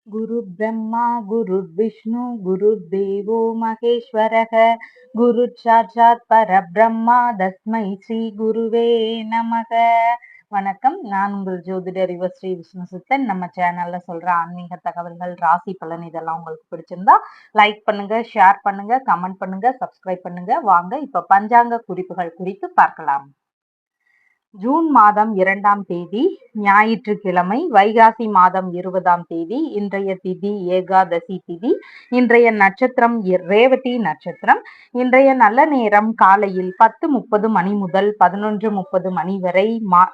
गुरु ब्रह्मा गुरु विष्णु गुरुर्देवो महेश्वरः गुरु साक्षात् परब्रह्मा तस्मै ஸ்ரீ குருவே நமக. வணக்கம். நான் உங்கள் ஜோதிடர் ஸ்ரீ விஷ்ணு சித்தன். நம்ம சேனல்ல சொல்ற ஆன்மீக தகவல்கள், ராசி பலன் இதெல்லாம் உங்களுக்கு பிடிச்சிருந்தா லைக் பண்ணுங்க, ஷேர் பண்ணுங்க, கமெண்ட் பண்ணுங்க, சப்ஸ்கிரைப் பண்ணுங்க. வாங்க இப்ப பஞ்சாங்க குறிப்புகள் குறித்து பார்க்கலாம். ஜூன் மாதம் 2ஆம் தேதி ஞாயிற்றுக்கிழமை, வைகாசி மாதம் 20ஆம் தேதி. இன்றைய திதி ஏகாதசி திதி. இன்றைய நட்சத்திரம் ரேவதி நட்சத்திரம். இன்றைய நல்ல நேரம் காலையில் 10:30 மணி முதல் 11:30 மணி வரை.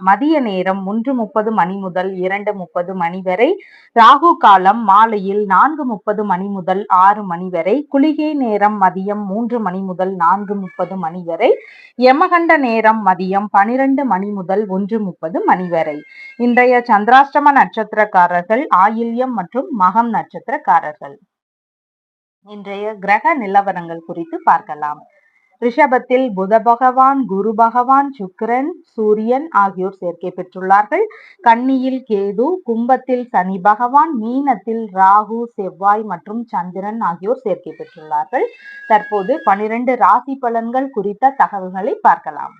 மதிய நேரம் 1:30 மணி முதல் 2:30 மணி வரை. ராகு காலம் மாலையில் 4:30 மணி முதல் 6 மணி வரை. குளிகை நேரம் மதியம் 3 மணி முதல் 4:30 மணி வரை. யமகண்ட நேரம் மதியம் 12 மணி முதல் 1:30 மணி வரை. இன்றைய சந்திராஷ்டம நட்சத்திரக்காரர்கள் ஆயில்யம் மற்றும் மகம் நட்சத்திரக்காரர்கள். இன்றைய கிரக நிலவரங்கள் குறித்து பார்க்கலாம். ரிஷபத்தில் புத பகவான், குரு பகவான், சுக்கிரன், சூரியன் ஆகியோர் சேர்க்கை பெற்றுள்ளார்கள். கன்னியில் கேது, கும்பத்தில் சனி பகவான், மீனத்தில் ராகு, செவ்வாய் மற்றும் சந்திரன் ஆகியோர் சேர்க்கை பெற்றுள்ளார்கள். தற்போது 12 ராசி பலன்கள் குறித்த தகவல்களை பார்க்கலாம்.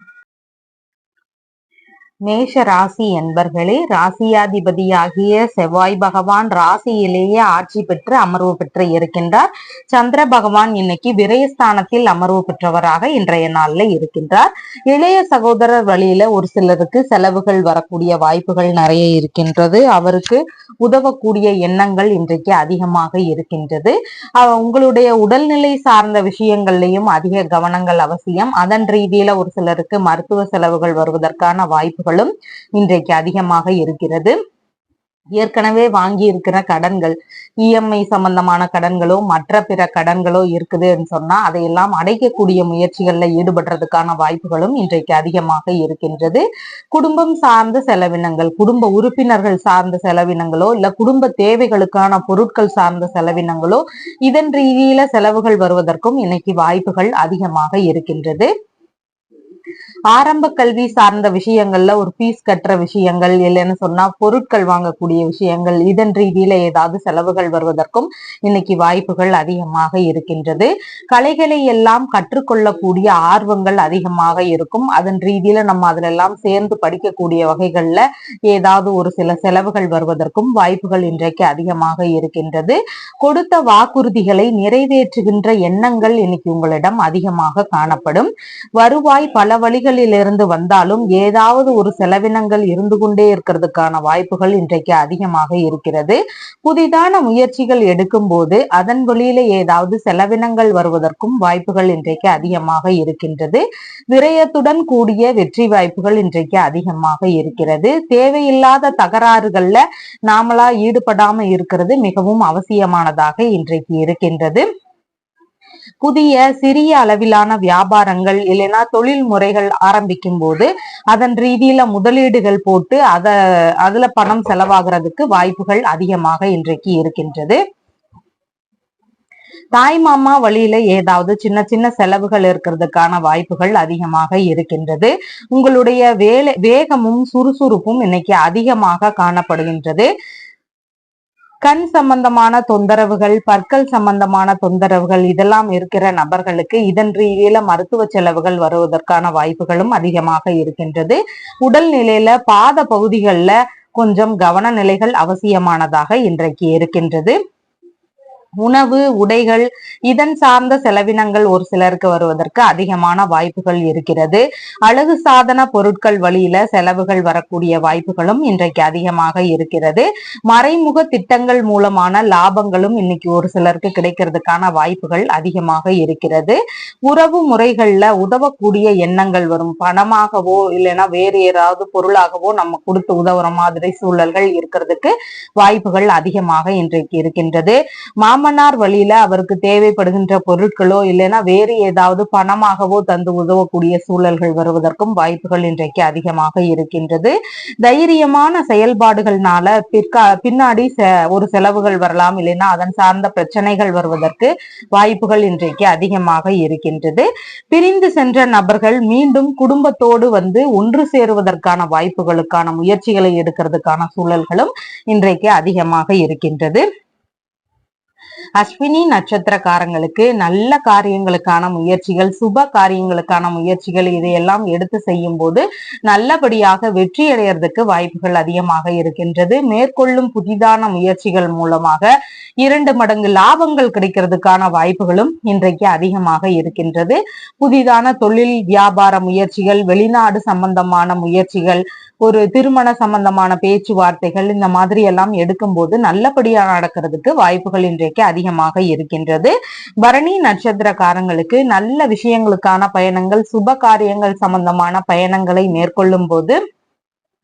மேஷ ராசி என்பர்களே, ராசியாதிபதியாகிய செவ்வாய் பகவான் ராசியிலேயே ஆட்சி பெற்று அமர்வு பெற்று இருக்கின்றார். சந்திர பகவான் இன்னைக்கு விரயஸ்தானத்தில் அமர்வு பெற்றவராக இன்றைய நாள்ல இருக்கின்றார். இளைய சகோதரர் வழியில ஒரு சிலருக்கு செலவுகள் வரக்கூடிய வாய்ப்புகள் நிறைய இருக்கின்றது. அவருக்கு உதவக்கூடிய எண்ணங்கள் இன்றைக்கு அதிகமாக இருக்கின்றது. உங்களுடைய உடல்நிலை சார்ந்த விஷயங்கள்லையும் அதிக கவனங்கள் அவசியம். அதன் ரீதியில ஒரு சிலருக்கு மருத்துவ செலவுகள் வருவதற்கான வாய்ப்புகளும் இன்றைக்கு அதிகமாக இருக்கிறது. ஏற்கனவே வாங்கி இருக்கிற கடன்கள், இஎம்ஐ சம்பந்தமான கடன்களோ மற்ற பிற கடன்களோ இருக்குதுன்னு சொன்னா அதையெல்லாம் அடைக்கக்கூடிய முயற்சிகள்ல ஈடுபடுறதுக்கான வாய்ப்புகளும் இன்றைக்கு அதிகமாக இருக்கின்றது. குடும்பம் சார்ந்த செலவினங்கள், குடும்ப உறுப்பினர்கள் சார்ந்த செலவினங்களோ இல்ல குடும்ப தேவைகளுக்கான பொருட்கள் சார்ந்த செலவினங்களோ இதன் ரீதியில செலவுகள் வருவதற்கும் இன்னைக்கு வாய்ப்புகள் அதிகமாக இருக்கின்றது. ஆரம்ப கல்வி சார்ந்த விஷயங்கள்ல ஒரு ஃபீஸ் கட்டுற விஷயங்கள், இல்லைன்னு சொன்னா பொருட்கள் வாங்கக்கூடிய விஷயங்கள், இதன் ரீதியில ஏதாவது செலவுகள் வருவதற்கும் இன்னைக்கு வாய்ப்புகள் அதிகமாக இருக்கின்றது. கலைகளை எல்லாம் கற்றுக்கொள்ளக்கூடிய ஆர்வங்கள் அதிகமாக இருக்கும். அதன் ரீதியில நம்ம அதுல எல்லாம் சேர்ந்து படிக்கக்கூடிய வகைகள்ல ஏதாவது ஒரு சில செலவுகள் வருவதற்கும் வாய்ப்புகள் இன்றைக்கு அதிகமாக இருக்கின்றது. கொடுத்த வாக்குறுதிகளை நிறைவேற்றுகின்ற எண்ணங்கள் இன்னைக்கு உங்களிடம் அதிகமாக காணப்படும். வருவாய் பல வழிகளிலிருந்து வந்தாலும் ஏதாவது ஒரு செலவினங்கள் இருந்து கொண்டே இருக்கிறதுக்கான வாய்ப்புகள் இன்றைக்கு அதிகமாக இருக்கிறது. புதிதான முயற்சிகள் எடுக்கும் போது அதன் வழியில ஏதாவது செலவினங்கள் வருவதற்கும் வாய்ப்புகள் இன்றைக்கு அதிகமாக இருக்கின்றது. விரயத்துடன் கூடிய வெற்றி வாய்ப்புகள் இன்றைக்கு அதிகமாக இருக்கிறது. தேவையில்லாத தகராறுகள்ல நாமளா ஈடுபடாம இருக்கிறது மிகவும் அவசியமானதாக இன்றைக்கு இருக்கின்றது. புதிய சிறிய அளவிலான வியாபாரங்கள் இல்லைன்னா தொழில் முறைகள் ஆரம்பிக்கும் போது அதன் ரீதியில முதலீடுகள் போட்டு அதுல பணம் செலவாகிறதுக்கு வாய்ப்புகள் அதிகமாக இன்றைக்கு இருக்கின்றது. தாய் மாமா வழியில ஏதாவது சின்ன சின்ன செலவுகள் இருக்கிறதுக்கான வாய்ப்புகள் அதிகமாக இருக்கின்றது. உங்களுடைய வேகமும் சுறுசுறுப்பும் இன்னைக்கு அதிகமாக காணப்படுகின்றது. கண் சம்பந்தமான தொந்தரவுகள், பற்கள் சம்பந்தமான தொந்தரவுகள் இதெல்லாம் இருக்கிற நபர்களுக்கு இதன் ரீதியில மருத்துவ செலவுகள் வருவதற்கான வாய்ப்புகளும் அதிகமாக இருக்கின்றது. உடல் நிலையில பாத பகுதிகளில் கொஞ்சம் கவன நிலைகள் அவசியமானதாக இன்றைக்கு இருக்கின்றது. உணவு, உடைகள் இதன் சார்ந்த செலவினங்கள் ஒரு சிலருக்கு வருவதற்கு அதிகமான வாய்ப்புகள் இருக்கிறது. அழகு சாதன பொருட்கள் வழியில செலவுகள் வரக்கூடிய வாய்ப்புகளும் இன்றைக்கு அதிகமாக இருக்கிறது. மறைமுக திட்டங்கள் மூலமான லாபங்களும் இன்னைக்கு ஒரு சிலருக்கு கிடைக்கிறதுக்கான வாய்ப்புகள் அதிகமாக இருக்கிறது. உறவு முறைகள்ல உதவக்கூடிய எண்ணங்கள் வரும். பணமாகவோ இல்லைன்னா வேறு ஏதாவது பொருளாகவோ நம்ம கொடுத்து உதவுற மாதிரி சூழல்கள் இருக்கிறதுக்கு வாய்ப்புகள் அதிகமாக இன்றைக்கு இருக்கின்றது. மாமனார் வழியில அவருக்கு தேவைப்படுகின்ற பொருட்களோ இல்லைன்னா வேறு ஏதாவது பணமாகவோ தந்து உதவக்கூடிய சூழல்கள் வருவதற்கும் வாய்ப்புகள் இன்றைக்கு அதிகமாக இருக்கின்றது. தைரியமான செயல்பாடுகள்னால பின்னாடி ஒரு செலவுகள் வரலாம், இல்லைன்னா அதன் சார்ந்த பிரச்சனைகள் வருவதற்கு வாய்ப்புகள் இன்றைக்கு அதிகமாக இருக்கின்றது. பிரிந்து சென்ற நபர்கள் மீண்டும் குடும்பத்தோடு வந்து ஒன்று சேருவதற்கான வாய்ப்புகளுக்கான முயற்சிகளை எடுக்கிறதுக்கான சூழல்களும் இன்றைக்கு அதிகமாக இருக்கின்றது. அஸ்வினி நட்சத்திரக்காரங்களுக்கு நல்ல காரியங்களுக்கான முயற்சிகள், சுப காரியங்களுக்கான முயற்சிகள் இதையெல்லாம் எடுத்து செய்யும் போது நல்லபடியாக வெற்றி அடையறதுக்கு வாய்ப்புகள் அதிகமாக இருக்கின்றது. மேற்கொள்ளும் புதிதான முயற்சிகள் மூலமாக 2 மடங்கு லாபங்கள் கிடைக்கிறதுக்கான வாய்ப்புகளும் இன்றைக்கு அதிகமாக இருக்கின்றது. புதிதான தொழில் வியாபார முயற்சிகள், வெளிநாடு சம்பந்தமான முயற்சிகள், ஒரு திருமண சம்பந்தமான பேச்சுவார்த்தைகள் இந்த மாதிரி எல்லாம் எடுக்கும் போது நல்லபடியா நடக்கிறதுக்கு வாய்ப்புகள் இன்றைக்கு அதிகமாக இருக்கின்றது. பரணி நட்சத்திரக்காரங்களுக்கு நல்ல விஷயங்களுக்கான பயணங்கள், சுப காரியங்கள் சம்பந்தமான பயணங்களை மேற்கொள்ளும் போது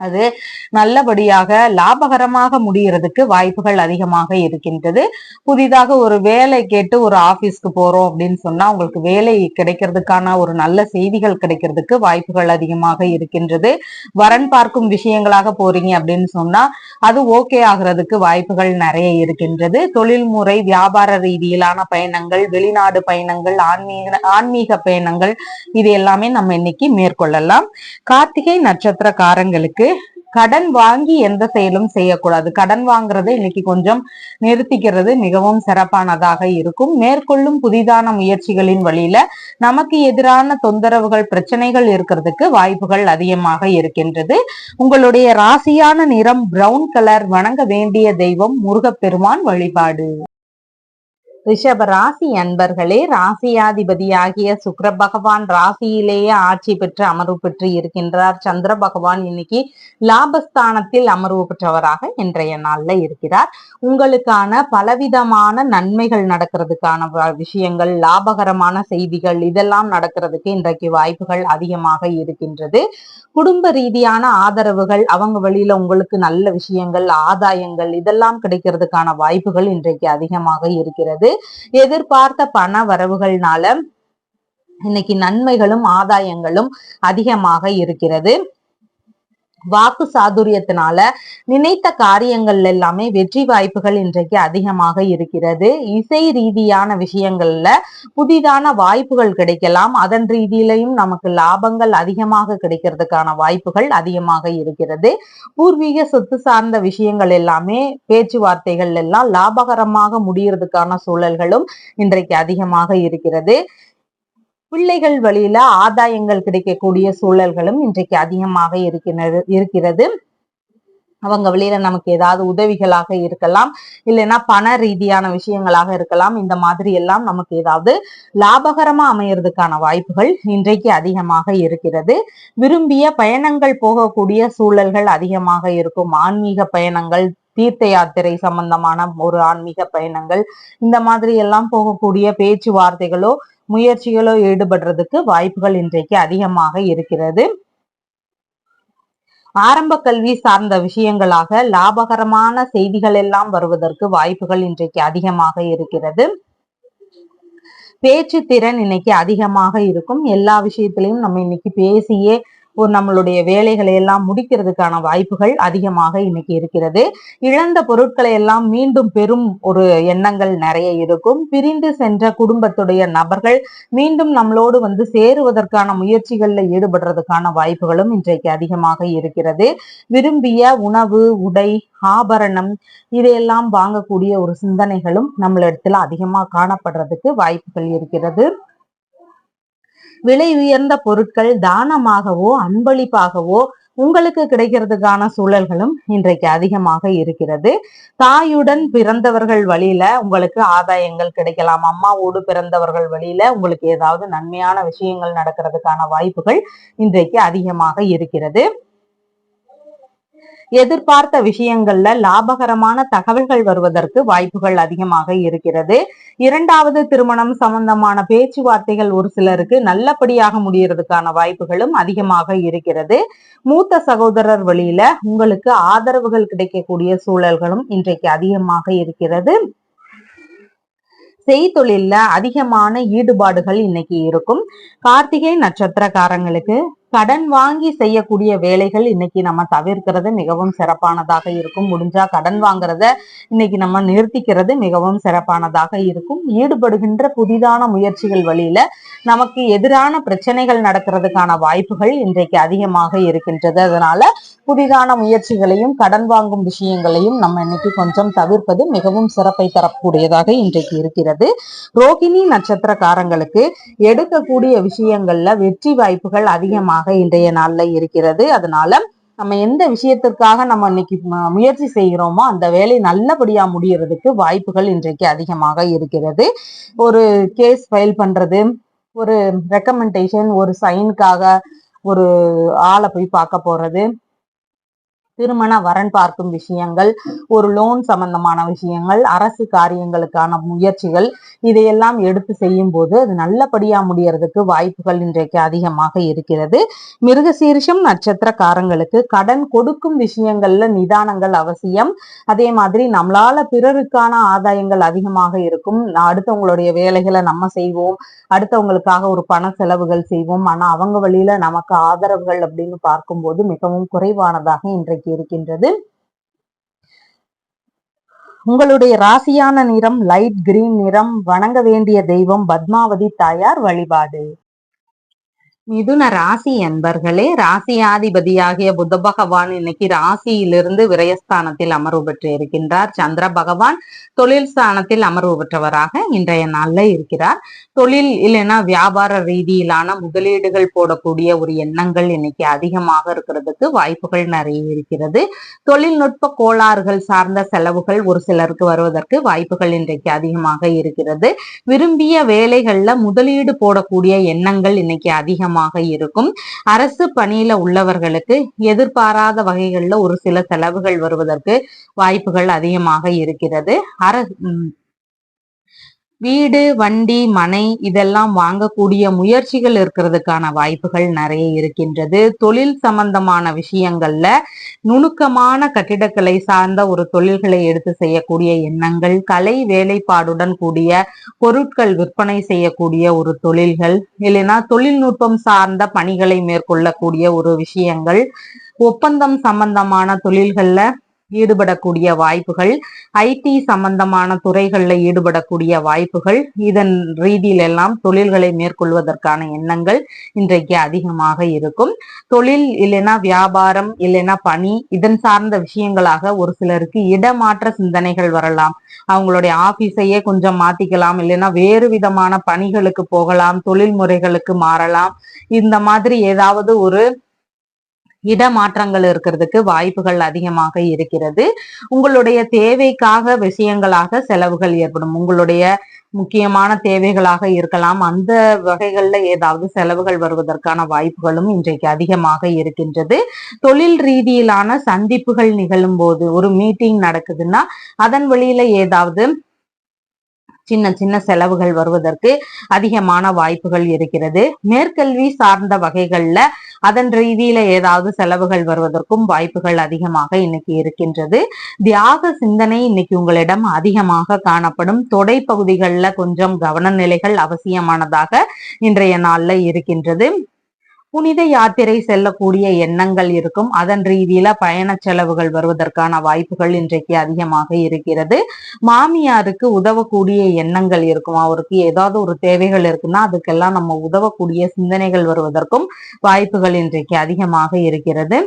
அது நல்லபடியாக லாபகரமாக முடியறதுக்கு வாய்ப்புகள் அதிகமாக இருக்கின்றது. புதிதாக ஒரு வேலை கேட்டு ஒரு ஆபீஸ்க்கு போறோம் அப்படின்னு சொன்னா உங்களுக்கு வேலை கிடைக்கிறதுக்கான ஒரு நல்ல செய்திகள் கிடைக்கிறதுக்கு வாய்ப்புகள் அதிகமாக இருக்கின்றது. வரன் பார்க்கும் விஷயங்களாக போறீங்க அப்படின்னு சொன்னா அது ஓகே ஆகுறதுக்கு வாய்ப்புகள் நிறைய இருக்கின்றது. தொழில்முறை வியாபார ரீதியிலான பயணங்கள், வெளிநாடு பயணங்கள், ஆன்மீக பயணங்கள் இது எல்லாமே நம்ம இன்னைக்கு மேற்கொள்ளலாம். கார்த்திகை நட்சத்திரக்காரங்களுக்கு கடன் வாங்கி எந்த செயலும் செய்யக்கூடாது. கடன் வாங்குறதை இன்னைக்கு கொஞ்சம் நிறுத்திக்கிறது மிகவும் சிறப்பானதாக இருக்கும். மேற்கொள்ளும் புதிதான முயற்சிகளின் வழியில நமக்கு எதிரான தொந்தரவுகள், பிரச்சனைகள் இருக்கிறதுக்கு வாய்ப்புகள் அதிகமாக இருக்கின்றது. உங்களுடைய ராசியான நிறம் பிரவுன் கலர். வணங்க வேண்டிய தெய்வம் முருகப்பெருமான் வழிபாடு. ரிஷப ராசி அன்பர்களே, ராசியாதிபதியாகிய சுக்கிர பகவான் ராசியிலேயே ஆட்சி பெற்று அமர்வு பெற்று இருக்கின்றார். சந்திர பகவான் இன்னைக்கு லாபஸ்தானத்தில் அமர்வு பெற்றவராக இன்றைய நாள்ல இருக்கிறார். உங்களுக்கான பலவிதமான நன்மைகள் நடக்கிறதுக்கான விஷயங்கள், லாபகரமான செய்திகள் இதெல்லாம் நடக்கிறதுக்கு இன்றைக்கு வாய்ப்புகள் அதிகமாக இருக்கின்றது. குடும்ப ரீதியான ஆதரவுகள், அவங்க வழியில உங்களுக்கு நல்ல விஷயங்கள், ஆதாயங்கள் இதெல்லாம் கிடைக்கிறதுக்கான வாய்ப்புகள் இன்றைக்கு அதிகமாக இருக்கிறது. எதிர்பார்த்த பண வரவுகள்னால இன்னைக்கு நன்மைகளும் ஆதாயங்களும் அதிகமாக இருக்கிறது. வாக்கு சாதுரியத்தினால நினைத்த காரியங்கள் எல்லாமே வெற்றி வாய்ப்புகள் இன்றைக்கு அதிகமாக இருக்கிறது. இசை ரீதியான விஷயங்கள்ல புதிதான வாய்ப்புகள் கிடைக்கலாம். அதன் ரீதியிலையும் நமக்கு லாபங்கள் அதிகமாக கிடைக்கிறதுக்கான வாய்ப்புகள் அதிகமாக இருக்கிறது. பூர்வீக சொத்து சார்ந்த விஷயங்கள் எல்லாமே பேச்சுவார்த்தைகள் எல்லாம் லாபகரமாக முடியறதுக்கான சூழல்களும் இன்றைக்கு அதிகமாக இருக்கிறது. பிள்ளைகள் வழியில ஆதாயங்கள் கிடைக்கக்கூடிய சூழல்களும் இன்றைக்கு அதிகமாக இருக்கிறது. அவங்க வழியில நமக்கு ஏதாவது உதவிகளாக இருக்கலாம், இல்லைன்னா பண ரீதியான விஷயங்களாக இருக்கலாம். இந்த மாதிரி எல்லாம் நமக்கு ஏதாவது லாபகரமா அமையறதுக்கான வாய்ப்புகள் இன்றைக்கு அதிகமாக இருக்கிறது. விரும்பிய பயணங்கள் போகக்கூடிய சூழல்கள் அதிகமாக இருக்கும். ஆன்மீக பயணங்கள், தீர்த்த யாத்திரை சம்பந்தமான ஒரு ஆன்மீக பயணங்கள் இந்த மாதிரி எல்லாம் போகக்கூடிய பேச்சுவார்த்தைகளோ முயற்சிகளோ ஈடுபடுறதுக்கு வாய்ப்புகள் இன்றைக்கு அதிகமாக இருக்கிறது. ஆரம்ப கல்வி சார்ந்த விஷயங்களாக லாபகரமான செய்திகள் எல்லாம் வருவதற்கு வாய்ப்புகள் இன்றைக்கு அதிகமாக இருக்கிறது. பேச்சு திறன் இன்னைக்கு அதிகமாக இருக்கும். எல்லா விஷயத்திலையும் நம்ம இன்னைக்கு பேசியே ஒரு நம்மளுடைய வேலைகளை எல்லாம் முடிக்கிறதுக்கான வாய்ப்புகள் அதிகமாக இன்னைக்கு இருக்கிறது. இழந்த பொருட்களை எல்லாம் மீண்டும் பெறும் ஒரு எண்ணங்கள் நிறைய இருக்கும். பிரிந்து சென்ற குடும்பத்துடைய நபர்கள் மீண்டும் நம்மளோடு வந்து சேருவதற்கான முயற்சிகள்ல ஈடுபடுறதுக்கான வாய்ப்புகளும் இன்றைக்கு அதிகமாக இருக்கிறது. விரும்பிய உணவு, உடை, ஆபரணம் இதையெல்லாம் வாங்கக்கூடிய ஒரு சிந்தனைகளும் நம்மளிடத்துல அதிகமா காணப்படுறதுக்கு வாய்ப்புகள் இருக்கிறது. விலை உயர்ந்த பொருட்கள் தானமாகவோ அன்பளிப்பாகவோ உங்களுக்கு கிடைக்கிறதுக்கான சூழல்களும் இன்றைக்கு அதிகமாக இருக்கிறது. தாயுடன் பிறந்தவர்கள் வழியில உங்களுக்கு ஆதாயங்கள் கிடைக்கலாம். அம்மாவோடு பிறந்தவர்கள் வழியில உங்களுக்கு ஏதாவது நன்மையான விஷயங்கள் நடக்கிறதுக்கான வாய்ப்புகள் இன்றைக்கு அதிகமாக இருக்கிறது. எதிர்பார்த்த விஷயங்கள்ல லாபகரமான தகவல்கள் வருவதற்கு வாய்ப்புகள் அதிகமாக இருக்கிறது. இரண்டாவது திருமணம் சம்பந்தமான பேச்சுவார்த்தைகள் ஒரு சிலருக்கு நல்லபடியாக முடியறதுக்கான வாய்ப்புகளும் அதிகமாக இருக்கிறது. மூத்த சகோதரர் வழியில உங்களுக்கு ஆதரவுகள் கிடைக்கக்கூடிய சூழல்களும் இன்றைக்கு அதிகமாக இருக்கிறது. செய்தொழில்ல அதிகமான ஈடுபாடுகள் இன்னைக்கு இருக்கும். கார்த்திகை நட்சத்திரக்காரங்களுக்கு கடன் வாங்கி செய்யக்கூடிய வேலைகள் இன்னைக்கு நம்ம தவிர்க்கிறது மிகவும் சிறப்பானதாக இருக்கும். முடிஞ்சா கடன் வாங்குறத இன்னைக்கு நம்ம நிறுத்திக்கிறது மிகவும் சிறப்பானதாக இருக்கும். ஈடுபடுகின்ற புதிதான முயற்சிகள் வழியில நமக்கு எதிரான பிரச்சனைகள் நடக்கிறதுக்கான வாய்ப்புகள் இன்றைக்கு அதிகமாக இருக்கின்றது. அதனால புதிதான முயற்சிகளையும் கடன் வாங்கும் விஷயங்களையும் நம்ம இன்னைக்கு கொஞ்சம் தவிர்ப்பது மிகவும் சிறப்பை தரக்கூடியதாக இன்றைக்கு இருக்கிறது. ரோகிணி நட்சத்திரக்காரங்களுக்கு எடுக்கக்கூடிய விஷயங்கள்ல வெற்றி வாய்ப்புகள் அதிகமாக இன்றைய நாள்ல இருக்கிறது. அதனால நம்ம எந்த விஷயத்திற்காக நம்ம இன்னைக்கு முயற்சி செய்கிறோமோ அந்த வேலை நல்லபடியா முடியறதுக்கு வாய்ப்புகள் இன்றைக்கு அதிகமாக இருக்கிறது. ஒரு கேஸ் ஃபைல் பண்றது, ஒரு ரெக்கமெண்டேஷன், ஒரு சைனுக்காக ஒரு ஆளை போய் பார்க்க போறது, திருமண வரன் பார்க்கும் விஷயங்கள், ஒரு லோன் சம்பந்தமான விஷயங்கள், அரசு காரியங்களுக்கான முயற்சிகள், இதையெல்லாம் எடுத்து செய்யும் போது அது நல்லபடியா முடியறதுக்கு வாய்ப்புகள் இன்றைக்கு அதிகமாக இருக்கிறது. மிருகசீரிஷம் நட்சத்திரக்காரங்களுக்கு கடன் கொடுக்கும் விஷயங்கள்ல நிதானங்கள் அவசியம். அதே மாதிரி நம்மளால பிறருக்கான ஆதாயங்கள் அதிகமாக இருக்கும். அடுத்தவங்களுடைய வேலைகளை நம்ம செய்வோம், அடுத்தவங்களுக்காக ஒரு பண செலவுகள் செய்வோம். ஆனா அவங்க வழியில நமக்கு ஆதரவுகள் அப்படின்னு பார்க்கும்போது மிகவும் குறைவானதாக இன்றைக்கு இருக்கின்றது. உங்களுடைய ராசியான நிறம் லைட் கிரீன் நிறம். வணங்க வேண்டிய தெய்வம் பத்மாவதி தாயார் வழிபாடு. மிதுன ராசி என்பர்களே, ராசியாதிபதியாகிய புத்த பகவான் இன்னைக்கு ராசியிலிருந்து விரயஸ்தானத்தில் அமர்வு பெற்று இருக்கின்றார். சந்திர பகவான் தொழில் ஸ்தானத்தில் அமர்வு பெற்றவராக இன்றைய நாள்ல இருக்கிறார். தொழில் இல்லைன்னா வியாபார ரீதியிலான முதலீடுகள் போடக்கூடிய ஒரு எண்ணங்கள் இன்னைக்கு அதிகமாக இருக்கிறதுக்கு வாய்ப்புகள் நிறைய இருக்கிறது. தொழில்நுட்ப கோளாறுகள் சார்ந்த செலவுகள் ஒரு சிலருக்கு வருவதற்கு வாய்ப்புகள் இன்றைக்கு அதிகமாக இருக்கிறது. விரும்பிய வேலைகள்ல முதலீடு போடக்கூடிய எண்ணங்கள் இன்னைக்கு அதிகமாக இருக்கும். அரசு பணியில உள்ளவர்களுக்கு எதிர்பாராத வகைகள்ல ஒரு சில செலவுகள் வருவதற்கு வாய்ப்புகள் அதிகமாக இருக்கிறது. வீடு, வண்டி, மனை இதெல்லாம் வாங்கக்கூடிய முயற்சிகள் இருக்கிறதுக்கான வாய்ப்புகள் நிறைய இருக்கின்றது. தொழில் சம்பந்தமான விஷயங்கள்ல நுணுக்கமான கட்டிடக்கலை சார்ந்த ஒரு தொழில்களை எடுத்து செய்யக்கூடிய எண்ணங்கள், கலை வேலைப்பாடுடன் கூடிய பொருட்கள் விற்பனை செய்யக்கூடிய ஒரு தொழில்கள், இல்லைன்னா தொழில்நுட்பம் சார்ந்த பணிகளை மேற்கொள்ளக்கூடிய ஒரு விஷயங்கள், ஒப்பந்தம் சம்பந்தமான தொழில்கள்ல ஈடுபடக்கூடிய வாய்ப்புகள், ஐடி சம்பந்தமான துறைகள்ல ஈடுபடக்கூடிய வாய்ப்புகள், இதன் ரீதியில எல்லாம் தொழில்களை மேற்கொள்வதற்கான எண்ணங்கள் இன்றைக்கு அதிகமாக இருக்கும். தொழில் இல்லைன்னா வியாபாரம் இல்லைன்னா பணி இதன் சார்ந்த விஷயங்களாக ஒரு சிலருக்கு இடமாற்ற சிந்தனைகள் வரலாம். அவங்களுடைய ஆபீஸையே கொஞ்சம் மாத்திக்கலாம், இல்லைன்னா வேறு விதமான பணிகளுக்கு போகலாம், தொழில் முறைகளுக்கு மாறலாம். இந்த மாதிரி ஏதாவது ஒரு இடமாற்றங்கள் இருக்கிறதுக்கு வாய்ப்புகள் அதிகமாக இருக்கிறது. உங்களுடைய தேவைக்காக விஷயங்களாக செலவுகள் ஏற்படும். உங்களுடைய முக்கியமான தேவைகளாக இருக்கலாம். அந்த வகைகள்ல ஏதாவது செலவுகள் வருவதற்கான வாய்ப்புகளும் இன்றைக்கு அதிகமாக இருக்கின்றது. தொழில் ரீதியிலான சந்திப்புகள் நிகழும் போது, ஒரு மீட்டிங் நடக்குதுன்னா அதன் வழியில ஏதாவது சின்ன சின்ன செலவுகள் வருவதற்கு அதிகமான வாய்ப்புகள் இருக்கிறது. மேற்கல்வி சார்ந்த வகைகள்ல அதன் ரீதியில ஏதாவது செலவுகள் வருவதற்கும் வாய்ப்புகள் அதிகமாக இன்னைக்கு இருக்கின்றது. தியாக சிந்தனை இன்னைக்கு உங்களிடம் அதிகமாக காணப்படும். தொடை பகுதிகளில் கொஞ்சம் கவன நிலைகள் அவசியமானதாக இன்றைய நாள்ல இருக்கின்றது. புனித யாத்திரை செல்லக்கூடிய எண்ணங்கள் இருக்கும். அதன் ரீதியில பயண செலவுகள் வருவதற்கான வாய்ப்புகள் இன்றைக்கு அதிகமாக இருக்கிறது. மாமியாருக்கு உதவக்கூடிய எண்ணங்கள் இருக்கும். அவருக்கு ஏதாவது ஒரு தேவைகள் இருக்குன்னா அதுக்கெல்லாம் நம்ம உதவக்கூடிய சிந்தனைகள் வருவதற்கும் வாய்ப்புகள் இன்றைக்கு அதிகமாக இருக்கிறது.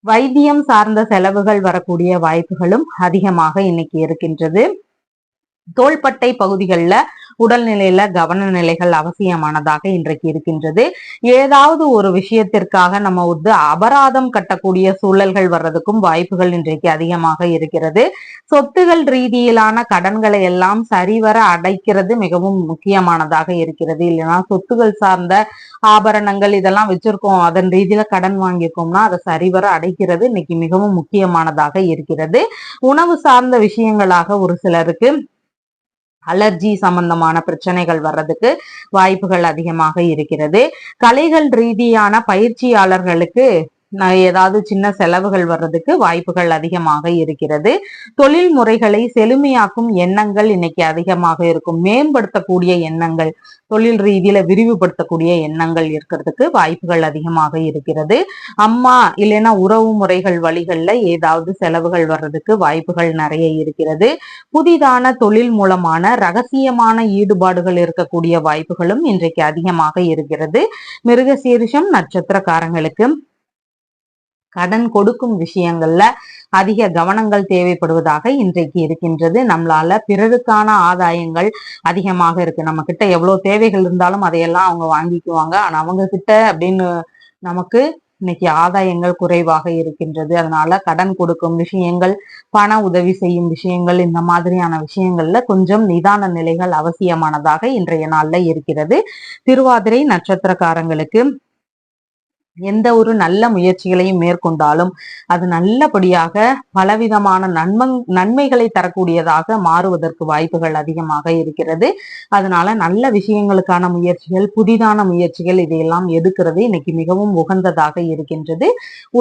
வைத்தியம் சார்ந்த செலவுகள் வரக்கூடிய வாய்ப்புகளும் அதிகமாக இன்னைக்கு இருக்கின்றது. தோள்பட்டை பகுதிகளில் உடல்நிலையில கவன நிலைகள் அவசியமானதாக இன்றைக்கு இருக்கின்றது. ஏதாவது ஒரு விஷயத்திற்காக நம்ம அபராதம் கட்டக்கூடிய சூழல்கள் வர்றதுக்கும் வாய்ப்புகள் இன்றைக்கு அதிகமாக இருக்கிறது. சொத்துகள் ரீதியிலான கடன்களை எல்லாம் சரிவர அடைக்கிறது மிகவும் முக்கியமானதாக இருக்கிறது. இல்லைன்னா சொத்துகள் சார்ந்த ஆபரணங்கள் இதெல்லாம் வச்சிருக்கோம், அதன் ரீதியில கடன் வாங்கியிருக்கோம்னா அதை சரிவர அடைக்கிறது இன்னைக்கு மிகவும் முக்கியமானதாக இருக்கிறது. உணவு சார்ந்த விஷயங்களாக ஒரு சிலருக்கு அலர்ஜி சம்பந்தமான பிரச்சனைகள் வர்றதுக்கு வாய்ப்புகள் அதிகமாக இருக்கிறது. கலைகள் ரீதியான பயிற்சியாளர்களுக்கு ஏதாவது சின்ன செலவுகள் வர்றதுக்கு வாய்ப்புகள் அதிகமாக இருக்கிறது. தொழில் முறைகளை செழுமையாக்கும் எண்ணங்கள் இன்னைக்கு அதிகமாக இருக்கும். மேம்படுத்தக்கூடிய எண்ணங்கள், தொழில் ரீதியில விரிவுபடுத்தக்கூடிய எண்ணங்கள் இருக்கிறதுக்கு வாய்ப்புகள் அதிகமாக இருக்கிறது. அம்மா இல்லைன்னா உறவு முறைகள் வழிகள்ல ஏதாவது செலவுகள் வர்றதுக்கு வாய்ப்புகள் நிறைய இருக்கிறது. புதிதான தொழில் மூலமான ரகசியமான ஈடுபாடுகள் இருக்கக்கூடிய வாய்ப்புகளும் இன்றைக்கு அதிகமாக இருக்கிறது. மிருகசீரிஷம் நட்சத்திரக்காரங்களுக்கு கடன் கொடுக்கும் விஷயங்கள்ல அதிக கவனங்கள் தேவைப்படுவதாக இன்றைக்கு இருக்கின்றது. நம்மளால பிறருக்கான ஆதாயங்கள் அதிகமாக இருக்கு. நம்ம கிட்ட எவ்வளவு தேவைகள் இருந்தாலும் அதையெல்லாம் அவங்க வாங்கிக்குவாங்க. ஆனா அவங்க கிட்ட அப்படின்னு நமக்கு இன்னைக்கு ஆதாயங்கள் குறைவாக இருக்கின்றது. அதனால கடன் கொடுக்கும் விஷயங்கள், பண உதவி செய்யும் விஷயங்கள், இந்த மாதிரியான விஷயங்கள்ல கொஞ்சம் நிதான நிலைகள் அவசியமானதாக இன்றைய நாள்ல இருக்கிறது. திருவாதிரை நட்சத்திரக்காரங்களுக்கு எந்த ஒரு நல்ல முயற்சிகளையும் மேற்கொண்டாலும் அது நல்லபடியாக பலவிதமான நன்மைகளை தரக்கூடியதாக மாறுவதற்கு வாய்ப்புகள் அதிகமாக இருக்கிறது. அதனால நல்ல விஷயங்களுக்கான முயற்சிகள், புதிதான முயற்சிகள் இதையெல்லாம் எடுக்கிறது இன்னைக்கு மிகவும் உகந்ததாக இருக்கின்றது.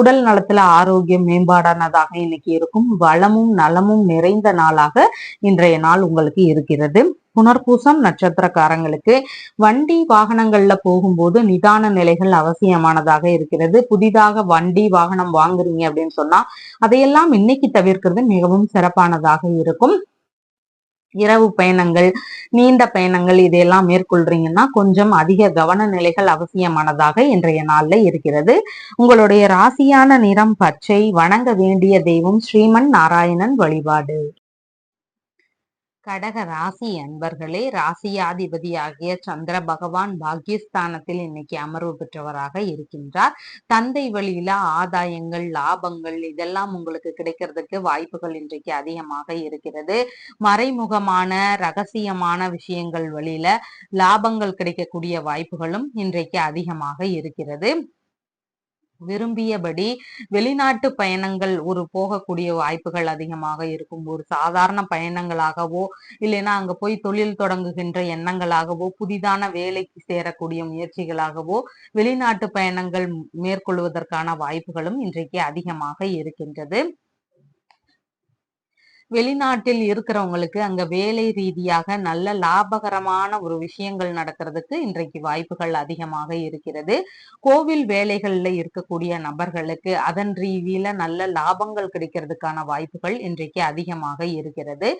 உடல் நலத்துல ஆரோக்கியம் மேம்பாடானதாக இன்னைக்கு இருக்கும். வளமும் நலமும் நிறைந்த நாளாக இன்றைய நாள் உங்களுக்கு இருக்கிறது. புனர்பூசம் நட்சத்திரக்காரங்களுக்கு வண்டி வாகனங்கள்ல போகும்போது நிதான நிலைகள் அவசியமானதாக இருக்கிறது. புதிதாக வண்டி வாகனம் வாங்குறீங்க அப்படின்னு சொன்னா அதையெல்லாம் இன்னைக்கு தவிர்க்கிறது மிகவும் சிறப்பானதாக இருக்கும். இரவு பயணங்கள், நீண்ட பயணங்கள் இதையெல்லாம் மேற்கொள்றீங்கன்னா கொஞ்சம் அதிக கவன நிலைகள் அவசியமானதாக இன்றைய நாள்ல இருக்கிறது. உங்களுடைய ராசியான நிறம் பச்சை. வணங்க வேண்டிய தெய்வம் ஸ்ரீமன் நாராயணன் வழிபாடு. கடக ராசி அன்பர்களே, ராசியாதிபதியாகிய சந்திர பகவான் பாக்கியஸ்தானத்தில் இன்னைக்கு அமர்வு பெற்றவராக இருக்கின்றார். தந்தை வழியில ஆதாயங்கள், லாபங்கள் இதெல்லாம் உங்களுக்கு கிடைக்கிறதுக்கு வாய்ப்புகள் இன்றைக்கு அதிகமாக இருக்கிறது. மறைமுகமான ரகசியமான விஷயங்கள் வழியில லாபங்கள் கிடைக்கக்கூடிய வாய்ப்புகளும் இன்றைக்கு அதிகமாக இருக்கிறது. விரும்பியபடி வெளிநாட்டு பயணங்கள் ஒரு போகக்கூடிய வாய்ப்புகள் அதிகமாக இருக்கும். ஒரு சாதாரண பயணங்களாகவோ இல்லைன்னா அங்க போய் தொழில் தொடங்குகின்ற எண்ணங்களாகவோ, புதிதான வேலைக்கு சேரக்கூடிய முயற்சிகளாகவோ வெளிநாட்டு பயணங்கள் மேற்கொள்வதற்கான வாய்ப்புகளும் இன்றைக்கு அதிகமாக இருக்கின்றது. வெளிநாட்டில் இருக்கிறவங்களுக்கு அங்க வேலை ரீதியாக நல்ல லாபகரமான ஒரு விஷயங்கள் நடக்கிறதுக்கு இன்றைக்கு வாய்ப்புகள் அதிகமாக இருக்கிறது. கோவில் வேலைகள்ல இருக்கக்கூடிய நபர்களுக்கு அதன் ரீதியில நல்ல லாபங்கள் கிடைக்கிறதுக்கான வாய்ப்புகள் இன்றைக்கு அதிகமாக இருக்கிறது.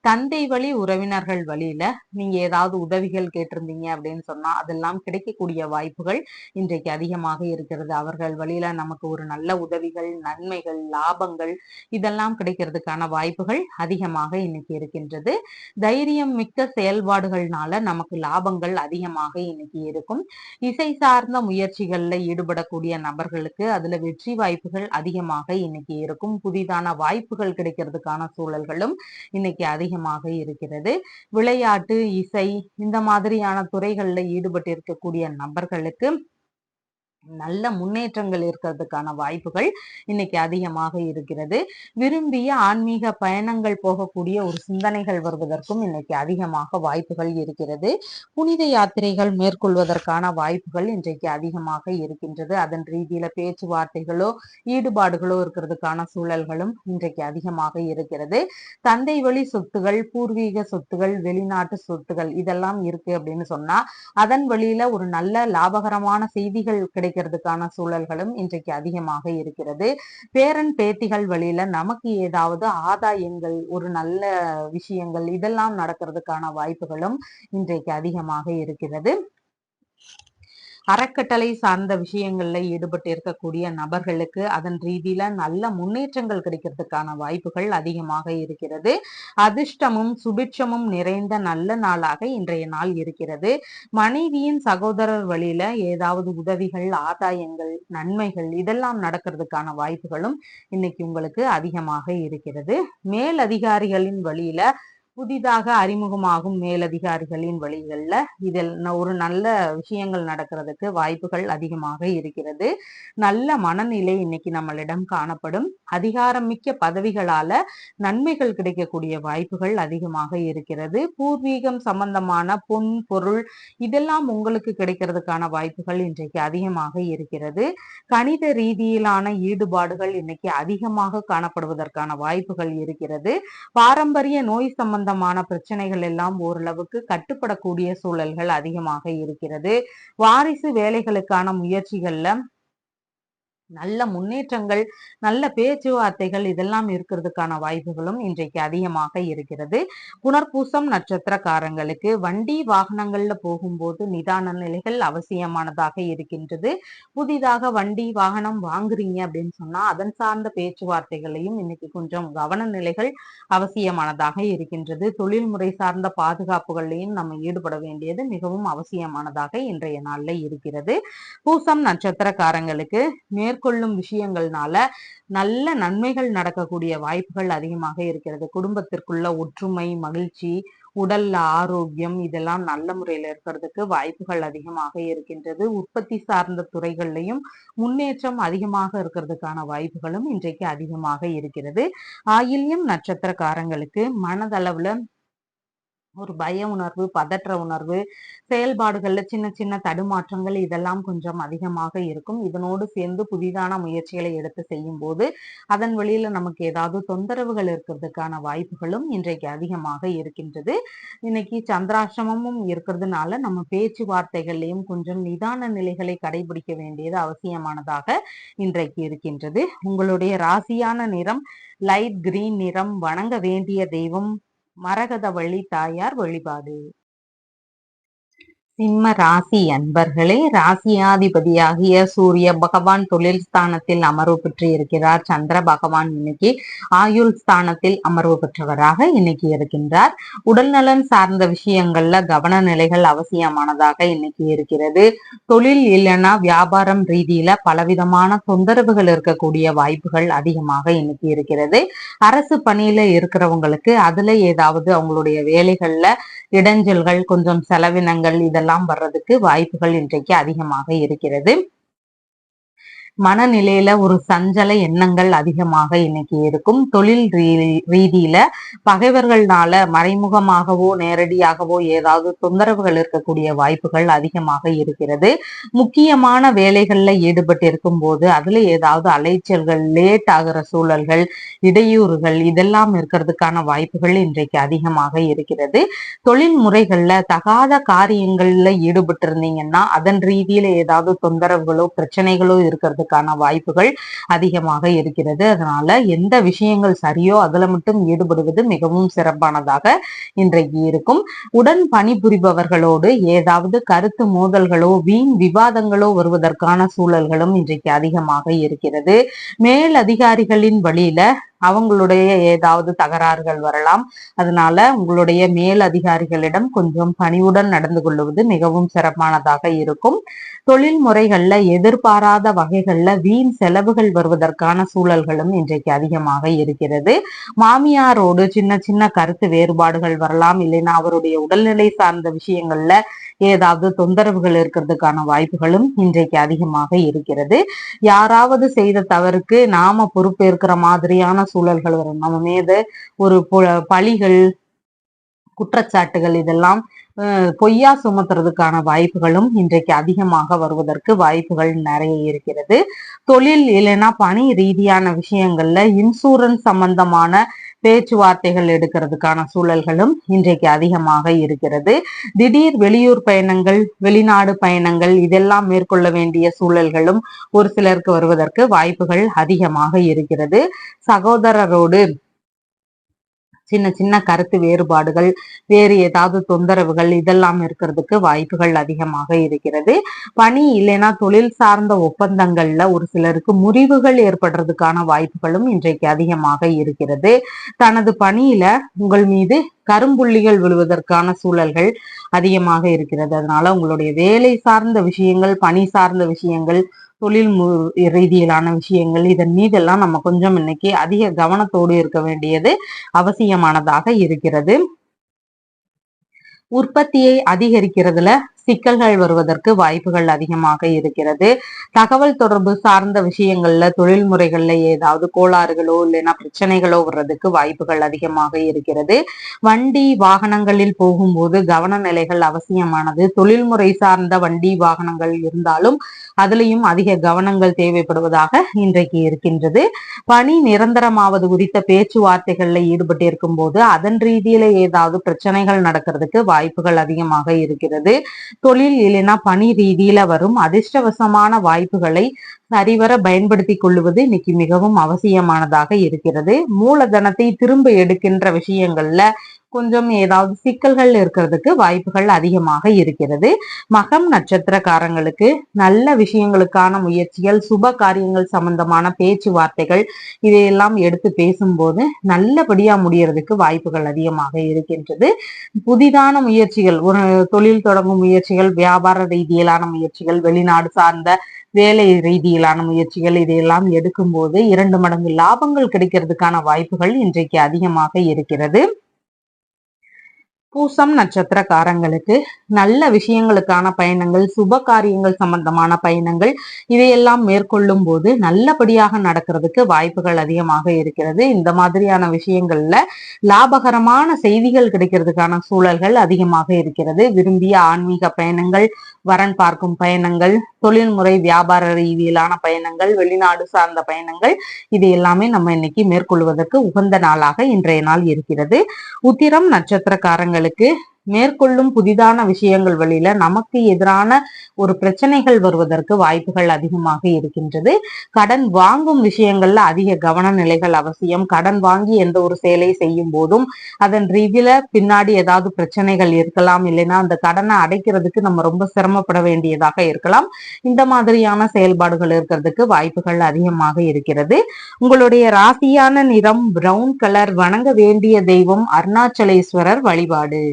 தந்தை வழி உறவினர்கள் வழியில நீங்க ஏதாவது உதவிகள் கேட்டிருந்தீங்க அப்படின்னு சொன்னா அதெல்லாம் கிடைக்கக்கூடிய வாய்ப்புகள் இன்றைக்கு அதிகமாக இருக்கிறது. அவர்கள் வழியில நமக்கு ஒரு நல்ல உதவிகள், நன்மைகள், லாபங்கள் இதெல்லாம் கிடைக்கிறதுக்கான வாய்ப்புகள் அதிகமாக இன்னைக்கு இருக்கின்றது. தைரியம் மிக்க செயல்பாடுகள்னால நமக்கு லாபங்கள் அதிகமாக இன்னைக்கு இருக்கும். இசை சார்ந்த முயற்சிகள்ல ஈடுபடக்கூடிய நபர்களுக்கு அதுல வெற்றி வாய்ப்புகள் அதிகமாக இன்னைக்கு இருக்கும். புதிதான வாய்ப்புகள் கிடைக்கிறதுக்கான சூழல்களும் இன்னைக்கு அதிகமாக இருக்கிறது. விளையாட்டு, இசை இந்த மாதிரியான துறைகள்ல ஈடுபட்டு இருக்கக்கூடிய நபர்களுக்கு நல்ல முன்னேற்றங்கள் இருக்கிறதுக்கான வாய்ப்புகள் இன்னைக்கு அதிகமாக இருக்கிறது. விரும்பிய ஆன்மீக பயணங்கள் போகக்கூடிய ஒரு சிந்தனைகள் வருவதற்கும் இன்னைக்கு அதிகமாக வாய்ப்புகள் இருக்கிறது. புனித யாத்திரைகள் மேற்கொள்வதற்கான வாய்ப்புகள் இன்றைக்கு அதிகமாக இருக்கின்றது. அதன் ரீதியில பேச்சுவார்த்தைகளோ ஈடுபாடுகளோ இருக்கிறதுக்கான சூழல்களும் இன்றைக்கு அதிகமாக இருக்கிறது. தந்தை வழி சொத்துகள், பூர்வீக சொத்துகள், வெளிநாட்டு சொத்துகள் இதெல்லாம் இருக்கு அப்படின்னு சொன்னா அதன் வழியில ஒரு நல்ல லாபகரமான செய்திகள் கிடைக்கிறதுக்கான சூழல்களும் இன்றைக்கு அதிகமாக இருக்கிறது. பேரன் பேத்திகள் வழியில நமக்கு ஏதாவது ஆதாயங்கள், ஒரு நல்ல விஷயங்கள் இதெல்லாம் நடக்கிறதுக்கான வாய்ப்புகளும் இன்றைக்கு அதிகமாக இருக்கிறது. அறக்கட்டளை சார்ந்த விஷயங்கள்ல ஈடுபட்டு இருக்கக்கூடிய நபர்களுக்கு அதன் ரீதியில நல்ல முன்னேற்றங்கள் கிடைக்கிறதுக்கான வாய்ப்புகள் அதிகமாக இருக்கிறது. அதிர்ஷ்டமும் சுபிட்சமும் நிறைந்த நல்ல நாளாக இன்றைய நாள் இருக்கிறது. மனைவியின் சகோதரர் வழியில ஏதாவது உதவிகள், ஆதாயங்கள், நன்மைகள் இதெல்லாம் நடக்கிறதுக்கான வாய்ப்புகளும் இன்னைக்கு உங்களுக்கு அதிகமாக இருக்கிறது. மேல் அதிகாரிகளின் வழியில புதிதாக அறிமுகமாகும் மேலதிகாரிகளின் வழிகள்ல இதில் ஒரு நல்ல விஷயங்கள் நடக்கிறதுக்கு வாய்ப்புகள் அதிகமாக இருக்கிறது. நல்ல மனநிலை இன்னைக்கு நம்மளிடம் காணப்படும். அதிகாரம் மிக்க பதவிகளால நன்மைகள் கிடைக்கக்கூடிய வாய்ப்புகள் அதிகமாக இருக்கிறது. பூர்வீகம் சம்பந்தமான பொன் பொருள் இதெல்லாம் உங்களுக்கு கிடைக்கிறதுக்கான வாய்ப்புகள் இன்றைக்கு அதிகமாக இருக்கிறது. கணித ரீதியிலான ஈடுபாடுகள் இன்னைக்கு அதிகமாக காணப்படுவதற்கான வாய்ப்புகள் இருக்கிறது. பாரம்பரிய நோய் சம்பந்தமான பிரச்சனைகள் எல்லாம் ஓரளவுக்கு கட்டுப்படக்கூடிய சூழல்கள் அதிகமாக இருக்கிறது. வாரிசு வேலைகளுக்கான முயற்சிகள்ல நல்ல முன்னேற்றங்கள், நல்ல பேச்சுவார்த்தைகள் இதெல்லாம் இருக்கிறதுக்கான வாய்ப்புகளும் இன்றைக்கு அதிகமாக இருக்கிறது. புனர்பூசம் நட்சத்திரக்காரங்களுக்கு வண்டி வாகனங்கள்ல போகும்போது நிதான நிலைகள் அவசியமானதாக இருக்கின்றது. புதிதாக வண்டி வாகனம் வாங்குறீங்க அப்படின்னு சொன்னா அதன் சார்ந்த பேச்சுவார்த்தைகளையும் இன்னைக்கு கொஞ்சம் கவன நிலைகள் அவசியமானதாக இருக்கின்றது. தொழில்முறை சார்ந்த பாதுகாப்புகளையும் நம்ம ஈடுபட வேண்டியது மிகவும் அவசியமானதாக இன்றைய நாள்ல இருக்கிறது. பூசம் நட்சத்திரக்காரங்களுக்கு மேற்கொள்ளும் விஷயங்கள்னால நல்ல நன்மைகள் நடக்கக்கூடிய வாய்ப்புகள் அதிகமாக இருக்கிறது. குடும்பத்திற்குள்ள ஒற்றுமை, மகிழ்ச்சி, உடல்ல ஆரோக்கியம் இதெல்லாம் நல்ல முறையில இருக்கிறதுக்கு வாய்ப்புகள் அதிகமாக இருக்கின்றது. உற்பத்தி சார்ந்த துறைகள்லையும் முன்னேற்றம் அதிகமாக இருக்கிறதுக்கான வாய்ப்புகளும் இன்றைக்கு அதிகமாக இருக்கிறது. ஆயில்யம் நட்சத்திரக்காரங்களுக்கு மனதளவுல ஒரு பய உணர்வு, பதற்ற உணர்வு, செயல்பாடுகள்ல சின்ன சின்ன தடுமாற்றங்கள் இதெல்லாம் கொஞ்சம் அதிகமாக இருக்கும். இதனோடு சேர்ந்து புதிதான முயற்சிகளை எடுத்து செய்யும் போது அதன் வழியில நமக்கு ஏதாவது தொந்தரவுகள் இருக்கிறதுக்கான வாய்ப்புகளும் இன்றைக்கு அதிகமாக இருக்கின்றது. இன்னைக்கு சந்திராசிரமமும் இருக்கிறதுனால நம்ம பேச்சுவார்த்தைகள்லையும் கொஞ்சம் நிதான நிலைகளை கடைபிடிக்க வேண்டியது அவசியமானதாக இன்றைக்கு இருக்கின்றது. உங்களுடைய ராசியான நிறம் லைட் கிரீன் நிறம். வணங்க வேண்டிய தெய்வம் மரகதவள்ளி தாயார் வழிபாடு. சிம்ம ராசி அன்பர்களே, ராசியாதிபதியாகிய சூரிய பகவான் தொழில் ஸ்தானத்தில் அமர்வு பெற்று இருக்கிறார். சந்திர பகவான் இன்னைக்கு ஆயுள் ஸ்தானத்தில் அமர்வு பெற்றவராக இன்னைக்கு இருக்கின்றார். உடல்நலன் சார்ந்த விஷயங்கள்ல கவன நிலைகள் அவசியமானதாக இன்னைக்கு இருக்கிறது. தொழில் இல்லைன்னா வியாபாரம் ரீதியில பலவிதமான தொந்தரவுகள் இருக்கக்கூடிய வாய்ப்புகள் அதிகமாக இன்னைக்கு இருக்கிறது. அரசு பணியில இருக்கிறவங்களுக்கு அதுல ஏதாவது அவங்களுடைய வேலைகள்ல இடைஞ்சல்கள், கொஞ்சம் செலவினங்கள் இதெல்லாம் வர்றதுக்கு வாய்ப்புகள் இன்றைக்கு அதிகமாக இருக்கிறது. மனநிலையில ஒரு சஞ்சல எண்ணங்கள் அதிகமாக இன்னைக்கு இருக்கும். தொழில் ரீதியில பகைவர்கள்னால மறைமுகமாகவோ நேரடியாகவோ ஏதாவது தொந்தரவுகள் இருக்கக்கூடிய வாய்ப்புகள் அதிகமாக இருக்கிறது. முக்கியமான வேலைகள்ல ஈடுபட்டு இருக்கும் போது அதுல ஏதாவது அலைச்சல்கள், லேட் ஆகிற சூழல்கள், இடையூறுகள் இதெல்லாம் இருக்கிறதுக்கான வாய்ப்புகள் இன்றைக்கு அதிகமாக இருக்கிறது. தொழில் முறைகள்ல தகாத காரியங்கள்ல ஈடுபட்டு இருந்தீங்கன்னா அதன் ரீதியில ஏதாவது தொந்தரவுகளோ பிரச்சனைகளோ இருக்கிறது வாய்ப்புகள் அதிகமாக இருக்கிறது. அதனால எந்த விஷயங்கள் சரியோ அதுல மட்டும் ஈடுபடுவது மிகவும் சிறப்பானதாக இன்றைக்கு இருக்கும். உடன் பணிபுரிபவர்களோடு ஏதாவது கருத்து மோதல்களோ வீண் விவாதங்களோ வருவதற்கான சூழல்களும் இன்றைக்கு அதிகமாக இருக்கிறது. மேல் அதிகாரிகளின் வழியில அவங்களுடைய ஏதாவது தகராறுகள் வரலாம். அதனால உங்களுடைய மேல் அதிகாரிகளிடம் கொஞ்சம் பணிவுடன் நடந்து கொள்வது மிகவும் சிறப்பானதாக இருக்கும். தொழில் முறைகள்ல எதிர்பாராத வகைகள்ல வீண் செலவுகள் வருவதற்கான சூழல்களும் இன்றைக்கு அதிகமாக இருக்கிறது. மாமியாரோடு சின்ன சின்ன கருத்து வேறுபாடுகள் வரலாம். இல்லைன்னா அவருடைய உடல்நிலை சார்ந்த விஷயங்கள்ல ஏதாவது தொந்தரவுகள் இருக்கிறதுக்கான வாய்ப்புகளும் இன்றைக்கு அதிகமாக இருக்கிறது. யாராவது செய்த தவறுக்கு நாம பொறுப்பேற்கிற மாதிரியான சூழல்கள் வரும். நம்ம மீது ஒரு பழிகள், குற்றச்சாட்டுகள் இதெல்லாம் பொய்யா சுமத்துறதுக்கான வாய்ப்புகளும் இன்றைக்கு அதிகமாக வருவதற்கு வாய்ப்புகள் நிறைய இருக்கிறது. தொழில் இல்லைன்னா பணி ரீதியான விஷயங்கள்ல இன்சூரன்ஸ் சம்பந்தமான பேச்சுவார்த்தைகள் எடுக்கிறதுக்கான சூழல்களும் இன்றைக்கு அதிகமாக இருக்கிறது. திடீர் வெளியூர் பயணங்கள், வெளிநாடு பயணங்கள் இதெல்லாம் மேற்கொள்ள வேண்டிய சூழல்களும் ஒரு சிலருக்கு வருவதற்கு வாய்ப்புகள் அதிகமாக இருக்கிறது. சகோதரரோடு சின்ன சின்ன கருத்து வேறுபாடுகள், வேறு ஏதாவது தொந்தரவுகள் இதெல்லாம் இருக்கிறதுக்கு வாய்ப்புகள் அதிகமாக இருக்கிறது. பணி இல்லைன்னா தொழில் சார்ந்த ஒப்பந்தங்கள்ல ஒரு சிலருக்கு முறிவுகள் ஏற்படுறதுக்கான வாய்ப்புகளும் இன்றைக்கு அதிகமாக இருக்கிறது. தனது பணியில உங்கள் மீது கரும்புள்ளிகள் விழுவதற்கான சூழல்கள் அதிகமாக இருக்கிறது. அதனால உங்களுடைய வேலை சார்ந்த விஷயங்கள், பணி சார்ந்த விஷயங்கள், தொழில் ரீதியிலான விஷயங்கள் இதன் மீதெல்லாம் நம்ம கொஞ்சம் இன்னைக்கு அதிக கவனத்தோடு இருக்க வேண்டியது அவசியமானதாக இருக்கிறது. உற்பத்தியை அதிகரிக்கிறதுல சிக்கல்கள் வருவதற்கு வாய்ப்புகள் அதிகமாக இருக்கிறது. தகவல் தொடர்பு சார்ந்த விஷயங்கள்ல தொழில் முறைகள்ல ஏதாவது கோளாறுகளோ இல்லைன்னா பிரச்சனைகளோ வர்றதுக்கு வாய்ப்புகள் அதிகமாக இருக்கிறது. வண்டி வாகனங்களில் போகும்போது கவன நிலைகள் அவசியமானது. தொழில்முறை சார்ந்த வண்டி வாகனங்கள் இருந்தாலும் அதுலயும் அதிக கவனங்கள் தேவைப்படுவதாக இன்றைக்கு இருக்கின்றது. பணி நிரந்தரமாவது குறித்த பேச்சுவார்த்தைகள்ல ஈடுபட்டு இருக்கும் போது அதன் ரீதியில ஏதாவது பிரச்சனைகள் நடக்கிறதுக்கு வாய்ப்புகள் அதிகமாக இருக்கிறது. தொழில் இல்லைன்னா பணி ரீதியில வரும் அதிர்ஷ்டவசமான வாய்ப்புகளை சரிவர பயன்படுத்தி கொள்ளுவது இன்னைக்கு மிகவும் அவசியமானதாக இருக்கிறது. மூலதனத்தை திரும்ப எடுக்கின்ற விஷயங்கள்ல கொஞ்சம் ஏதாவது சிக்கல்கள் இருக்கிறதுக்கு வாய்ப்புகள் அதிகமாக இருக்கிறது. மகம் நட்சத்திரக்காரங்களுக்கு நல்ல விஷயங்களுக்கான முயற்சிகள், சுப காரியங்கள் சம்பந்தமான பேச்சுவார்த்தைகள் இதையெல்லாம் எடுத்து பேசும்போது நல்லபடியா முடியறதுக்கு வாய்ப்புகள் அதிகமாக இருக்கின்றது. புதிதான முயற்சிகள், ஒரு தொழில் தொடங்கும் முயற்சிகள், வியாபார ரீதியிலான முயற்சிகள், வெளிநாடு சார்ந்த வேலை ரீதியிலான முயற்சிகள் இதையெல்லாம் எடுக்கும் போது 2 மடங்கு லாபங்கள் கிடைக்கிறதுக்கான வாய்ப்புகள் இன்றைக்கு அதிகமாக இருக்கிறது. பூசம் நட்சத்திரக்காரங்களுக்கு நல்ல விஷயங்களுக்கான பயணங்கள், சுப காரியங்கள் சம்பந்தமான பயணங்கள் இதையெல்லாம் மேற்கொள்ளும் போது நல்லபடியாக நடக்கிறதுக்கு வாய்ப்புகள் அதிகமாக இருக்கிறது. இந்த மாதிரியான விஷயங்கள்ல லாபகரமான செய்திகள் கிடைக்கிறதுக்கான சூழல்கள் அதிகமாக இருக்கிறது. விரும்பிய ஆன்மீக பயணங்கள், வரன் பார்க்கும் பயணங்கள், தொழில்முறை வியாபார ரீதியிலான பயணங்கள், வெளிநாடு சார்ந்த பயணங்கள் இது எல்லாமே நம்ம இன்னைக்கு மேற்கொள்வதற்கு உகந்த நாளாக இன்றைய நாள் இருக்கிறது. உத்திரம் நட்சத்திரக்காரங்களுக்கு மேற்கொள்ளும் புதிதான விஷயங்கள் வழியில நமக்கு எதிரான ஒரு பிரச்சனைகள் வருவதற்கு வாய்ப்புகள் அதிகமாக இருக்கின்றது. கடன் வாங்கும் விஷயங்கள்ல அதிக கவன நிலைகள் அவசியம். கடன் வாங்கி எந்த ஒரு செயலை செய்யும் போதும் அதன் ரீதியில பின்னாடி ஏதாவது பிரச்சனைகள் இருக்கலாம், இல்லைன்னா அந்த கடனை அடைக்கிறதுக்கு நம்ம ரொம்ப சிரமப்பட வேண்டியதாக இருக்கலாம். இந்த மாதிரியான செயல்பாடுகள் இருக்கிறதுக்கு வாய்ப்புகள் அதிகமாக இருக்கிறது. உங்களுடைய ராசியான நிறம் பிரவுன் கலர். வணங்க வேண்டிய தெய்வம் அருணாச்சலேஸ்வரர் வழிபாடு.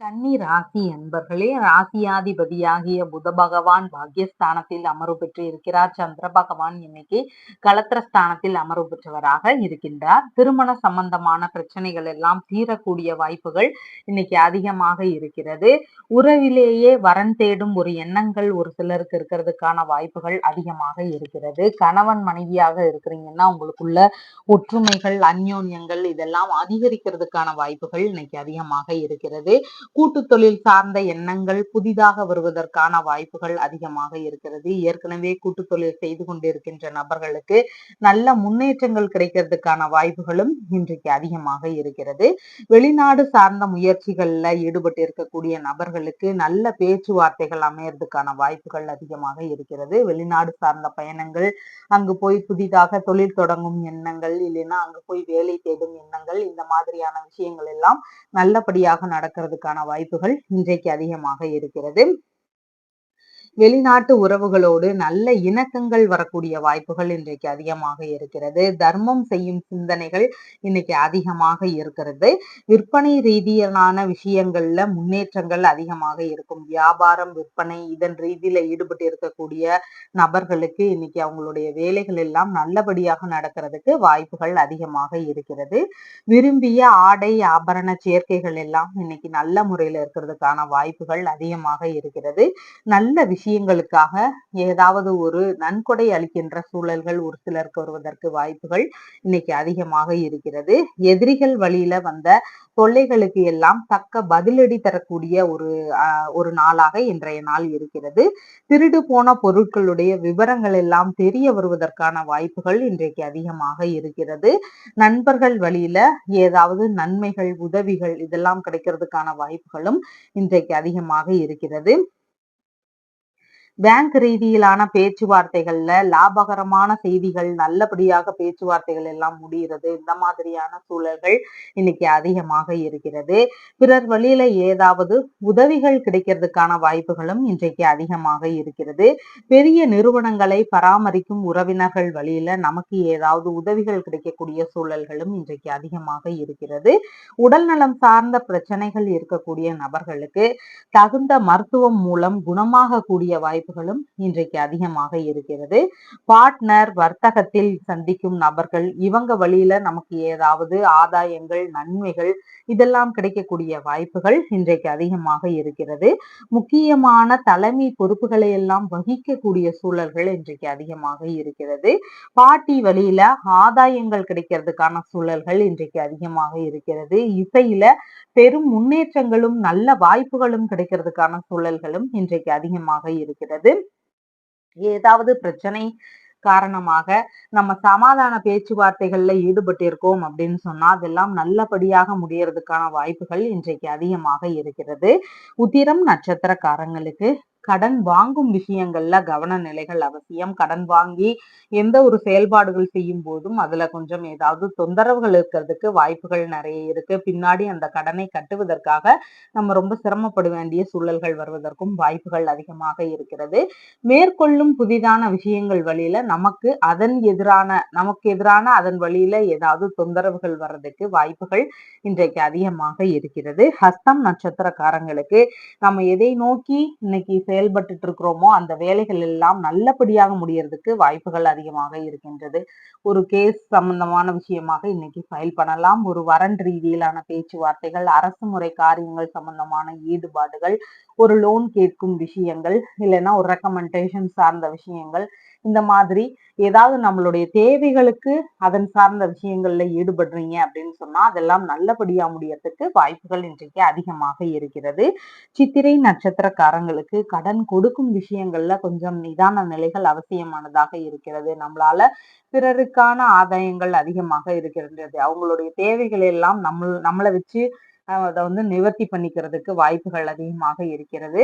கன்னி ராசி என்பர்களே, ராசியாதிபதியாகிய புத பகவான் பாக்யஸ்தானத்தில் அமர்வு பெற்று இருக்கிறார். சந்திர பகவான் இன்னைக்கு களத்திரஸ்தானத்தில் அமர்வு பெற்றவராக இருக்கின்றார். திருமண சம்பந்தமான பிரச்சனைகள் எல்லாம் தீரக்கூடிய வாய்ப்புகள் இன்னைக்கு அதிகமாக இருக்கிறது. உறவிலேயே வரன் தேடும் ஒரு எண்ணங்கள் ஒரு சிலருக்கு இருக்கிறதுக்கான வாய்ப்புகள் அதிகமாக இருக்கிறது. கணவன் மனைவியாக இருக்கிறீங்கன்னா உங்களுக்குள்ள ஒற்றுமைகள், அந்யோன்யங்கள் இதெல்லாம் அதிகரிக்கிறதுக்கான வாய்ப்புகள் இன்னைக்கு அதிகமாக இருக்கிறது. கூட்டு தொழில் சார்ந்த எண்ணங்கள் புதிதாக வருவதற்கான வாய்ப்புகள் அதிகமாக இருக்கிறது. ஏற்கனவே கூட்டு தொழில் செய்து கொண்டிருக்கின்ற நபர்களுக்கு நல்ல முன்னேற்றங்கள் கிடைக்கிறதுக்கான வாய்ப்புகளும் இன்றைக்கு அதிகமாக இருக்கிறது. வெளிநாடு சார்ந்த முயற்சிகள்ல ஈடுபட்டு இருக்கக்கூடிய நபர்களுக்கு நல்ல பேச்சுவார்த்தைகள் அமையறதுக்கான வாய்ப்புகள் அதிகமாக இருக்கிறது. வெளிநாடு சார்ந்த பயணங்கள், அங்கு போய் புதிதாக தொழில் தொடங்கும் எண்ணங்கள், இல்லைன்னா அங்கு போய் வேலை தேடும் எண்ணங்கள், இந்த மாதிரியான விஷயங்கள் எல்லாம் நல்லபடியாக நடக்கிறதுக்கான வாய்ப்புகள் இன்றைக்கு அதிகமாக இருக்கிறது. வெளிநாட்டு உறவுகளோடு நல்ல இணக்கங்கள் வரக்கூடிய வாய்ப்புகள் இன்றைக்கு அதிகமாக இருக்கிறது. தர்மம் செய்யும் சிந்தனைகள் இன்னைக்கு அதிகமாக இருக்கிறது. விற்பனை ரீதியிலான விஷயங்கள்ல முன்னேற்றங்கள் அதிகமாக இருக்கும். வியாபாரம், விற்பனை இதன் ரீதியில ஈடுபட்டு இருக்கக்கூடிய நபர்களுக்கு இன்னைக்கு அவங்களுடைய வேலைகள் எல்லாம் நல்லபடியாக நடக்கிறதுக்கு வாய்ப்புகள் அதிகமாக இருக்கிறது. விரும்பிய ஆடை ஆபரண சேர்க்கைகள் எல்லாம் இன்னைக்கு நல்ல முறையில இருக்கிறதுக்கான வாய்ப்புகள் அதிகமாக இருக்கிறது. நல்ல விஷயங்களுக்காக ஏதாவது ஒரு நன்கொடை அளிக்கின்ற சூழல்கள் ஒரு சிலருக்கு வருவதற்கு வாய்ப்புகள் இன்னைக்கு அதிகமாக இருக்கிறது. எதிரிகள் வழியில வந்த தொல்லைகளுக்கு எல்லாம் தக்க பதிலடி தரக்கூடிய ஒரு நாளாக இன்றைய நாள் இருக்கிறது. திருடு போன பொருட்களுடைய விவரங்கள் எல்லாம் தெரிய வருவதற்கான வாய்ப்புகள் இன்றைக்கு அதிகமாக இருக்கிறது. நண்பர்கள் வழியில ஏதாவது நன்மைகள், உதவிகள் இதெல்லாம் கிடைக்கிறதுக்கான வாய்ப்புகளும் இன்றைக்கு அதிகமாக இருக்கிறது. பேங்க் ரீதியிலான பேச்சுவார்த்தைகள்ல லாபகரமான செய்திகள், நல்லபடியாக பேச்சுவார்த்தைகள் எல்லாம் முடிகிறது. இந்த மாதிரியான சூழல்கள் இன்னைக்கு அதிகமாக இருக்கிறது. பிறர் வழியில ஏதாவது உதவிகள் கிடைக்கிறதுக்கான வாய்ப்புகளும் இன்றைக்கு அதிகமாக இருக்கிறது. பெரிய நிறுவனங்களை பராமரிக்கும் உறவினர்கள் வழியில நமக்கு ஏதாவது உதவிகள் கிடைக்கக்கூடிய சூழல்களும் இன்றைக்கு அதிகமாக இருக்கிறது. உடல் நலம் சார்ந்த பிரச்சனைகள் இருக்கக்கூடிய நபர்களுக்கு தகுந்த மருத்துவம் மூலம் குணமாக கூடிய வாய்ப்பு வாய்ப்புகளும் இன்றைக்கு அதிகமாக இருக்கிறது. பார்ட்னர், வர்த்தகத்தில் சந்திக்கும் நபர்கள், இவங்க வழியில நமக்கு ஏதாவது ஆதாயங்கள், நன்மைகள் இதெல்லாம் கிடைக்கக்கூடிய வாய்ப்புகள் இன்றைக்கு அதிகமாக இருக்கிறது. முக்கியமான தலைமை பொறுப்புகளை எல்லாம் வகிக்கக்கூடிய சூழல்கள் இன்றைக்கு அதிகமாக இருக்கிறது. பாட்டி வழியில ஆதாயங்கள் கிடைக்கிறதுக்கான சூழல்கள் இன்றைக்கு அதிகமாக இருக்கிறது. இசையில பெரும் முன்னேற்றங்களும் நல்ல வாய்ப்புகளும் கிடைக்கிறதுக்கான சூழல்களும் இன்றைக்கு அதிகமாக இருக்கிறது. ஏதாவது பிரச்சனை காரணமாக நம்ம சமாதான பேச்சுவார்த்தைகள்ல ஈடுபட்டிருக்கோம் அப்படின்னு சொன்னா அதெல்லாம் நல்லபடியாக முடியறதுக்கான வாய்ப்புகள் இன்றைக்கு அதிகமாக இருக்கிறது. உத்திரம் நட்சத்திரக்காரங்களுக்கு கடன் வாங்கும் விஷயங்கள்ல கவன நிலைகள் அவசியம். கடன் வாங்கி எந்த ஒரு செயல்பாடுகள் செய்யும் போதும் அதுல கொஞ்சம் ஏதாவது தொந்தரவுகள் இருக்கிறதுக்கு வாய்ப்புகள் நிறைய இருக்கு. பின்னாடி அந்த கடனை கட்டுவதற்காக நம்ம ரொம்ப சிரமப்பட வேண்டிய சூழல்கள் வருவதற்கும் வாய்ப்புகள் அதிகமாக இருக்கிறது. மேற்கொள்ளும் புதிதான விஷயங்கள் வழியில நமக்கு எதிரான அதன் வழியில ஏதாவது தொந்தரவுகள் வர்றதுக்கு வாய்ப்புகள் இன்றைக்கு அதிகமாக இருக்கிறது. ஹஸ்தம் நட்சத்திரக்காரங்களுக்கு நம்ம எதை நோக்கி இன்னைக்கு செயல்பட்டு இருக்கிறோமோ அந்த வேலைகள் எல்லாம் நல்லபடியாக முடியறதுக்கு வாய்ப்புகள் அதிகமாக இருக்கின்றது. ஒரு கேஸ் சம்பந்தமான விஷயமாக இன்னைக்கு ஃபைல் பண்ணலாம். ஒரு வரன் ரீதியிலான பேச்சுவார்த்தைகள், அரசு முறை காரியங்கள் சம்பந்தமான ஈடுபாடுகள், ஒரு லோன் கேட்கும் விஷயங்கள், இல்லைன்னா ஒரு ரெக்கமெண்டேஷன் சார்ந்த விஷயங்கள், இந்த மாதிரி ஏதாவது நம்மளுடைய தேவைகளுக்கு அதன் சார்ந்த விஷயங்கள்ல ஈடுபடுறீங்க அப்படின்னு சொன்னா அதெல்லாம் நல்லபடியா முடியறதுக்கு வாய்ப்புகள் இன்றைக்கு அதிகமாக இருக்கிறது. சித்திரை நட்சத்திரக்காரங்களுக்கு கடன் கொடுக்கும் விஷயங்கள்ல கொஞ்சம் நிதான நிலைகள் அவசியமானதாக இருக்கிறது. நம்மளால பிறருக்கான ஆதாயங்கள் அதிகமாக இருக்கின்றது. அவங்களுடைய தேவைகள் எல்லாம் நம்மளை வச்சு அதை நிவர்த்தி பண்ணிக்கிறதுக்கு வாய்ப்புகள் அதிகமாக இருக்கிறது.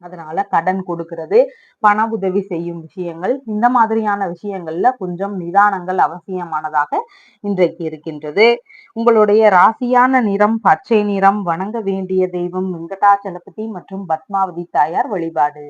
அதனால கடன் கொடுக்கிறது, பண உதவி செய்யும் விஷயங்கள், இந்த மாதிரியான விஷயங்கள்ல கொஞ்சம் நிதானங்கள் அவசியமானதாக இன்றைக்கு இருக்கின்றது. உங்களுடைய ராசியான நிறம் பச்சை நிறம். வணங்க வேண்டிய தெய்வம் வெங்கடாச்சலபதி மற்றும் பத்மாவதி தாயார் வழிபாடு.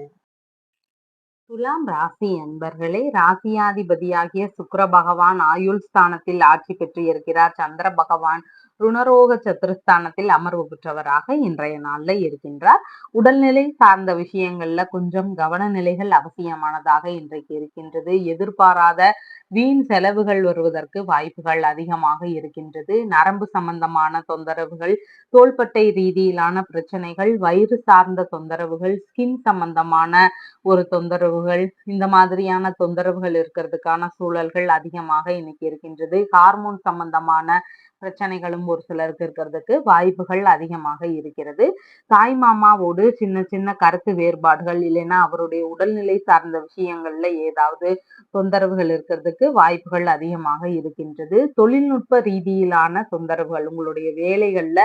துலாம் ராசி அன்பர்களே, ராசியாதிபதியாகிய சுக்கிர பகவான் ஆயுள் ஸ்தானத்தில் ஆட்சி பெற்று இருக்கிறார். சந்திர பகவான் ருணரோக சத்துருஸ்தானத்தில் அமர்வு பெற்றவராக இன்றைய நாள்ல இருக்கின்றார். உடல்நிலை சார்ந்த விஷயங்கள்ல கொஞ்சம் கவன நிலைகள் அவசியமானதாக இன்றைக்கு இருக்கின்றது. எதிர்பாராத வீண் செலவுகள் வருவதற்கு வாய்ப்புகள் அதிகமாக இருக்கின்றது. நரம்பு சம்பந்தமான தொந்தரவுகள், தோள்பட்டை ரீதியிலான பிரச்சனைகள், வயிறு சார்ந்த தொந்தரவுகள், ஸ்கின் சம்பந்தமான ஒரு தொந்தரவுகள், இந்த மாதிரியான தொந்தரவுகள் இருக்கிறதுக்கான சூழல்கள் அதிகமாக இன்னைக்கு இருக்கின்றது. ஹார்மோன் சம்பந்தமான பிரச்சனைகளும் ஒரு சிலருக்கு இருக்கிறதுக்கு வாய்ப்புகள் அதிகமாக இருக்கிறது. தாய் மாமாவோடு சின்ன சின்ன கருத்து வேறுபாடுகள், இல்லைன்னா அவருடைய உடல்நிலை சார்ந்த விஷயங்கள்ல ஏதாவது தொந்தரவுகள் இருக்கிறதுக்கு வாய்ப்புகள் அதிகமாக இருக்கின்றது. தொழில்நுட்ப ரீதியிலான தொந்தரவுகள், உங்களுடைய வேலைகள்ல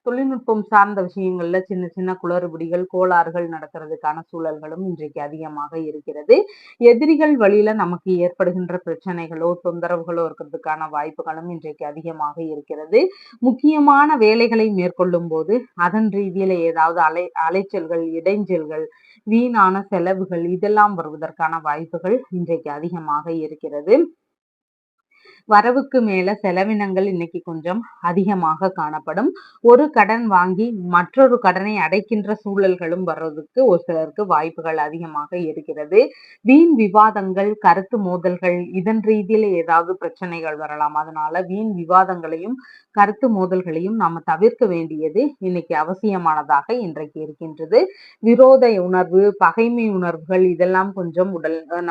தொழில்நுட்பம் சார்ந்த விஷயங்கள்ல சின்ன சின்ன குளறுபடிகள், கோளாறுகள் நடக்கிறதுக்கான சூழல்களும் இன்றைக்கு அதிகமாக இருக்கிறது. எதிரிகள் வழியில நமக்கு ஏற்படுகின்ற பிரச்சனைகளோ தொந்தரவுகளோ இருக்கிறதுக்கான வாய்ப்புகளும் இன்றைக்கு அதிகமாக இருக்கிறது. முக்கியமான வேலைகளை மேற்கொள்ளும் போது அதன் ரீதியில ஏதாவது அலைச்சல்கள், இடைஞ்சல்கள், வீணான செலவுகள் இதெல்லாம் வருவதற்கான வாய்ப்புகள் இன்றைக்கு அதிகமாக இருக்கிறது. வரவுக்கு மேல செலவினங்கள் இன்னைக்கு கொஞ்சம் அதிகமாக காணப்படும். ஒரு கடன் வாங்கி மற்றொரு கடனை அடைக்கின்ற சூழல்களும் வர்றதுக்கு ஒரு சிலருக்கு வாய்ப்புகள் அதிகமாக இருக்கிறது. வீண் விவாதங்கள், கருத்து மோதல்கள் இதன் ரீதியில ஏதாவது பிரச்சனைகள் வரலாம். அதனால வீண் விவாதங்களையும் கருத்து மோதல்களையும் நாம தவிர்க்க வேண்டியது இன்னைக்கு அவசியமானதாக இன்றைக்கு இருக்கின்றது. விரோத உணர்வு, பகைமை உணர்வுகள் இதெல்லாம் கொஞ்சம்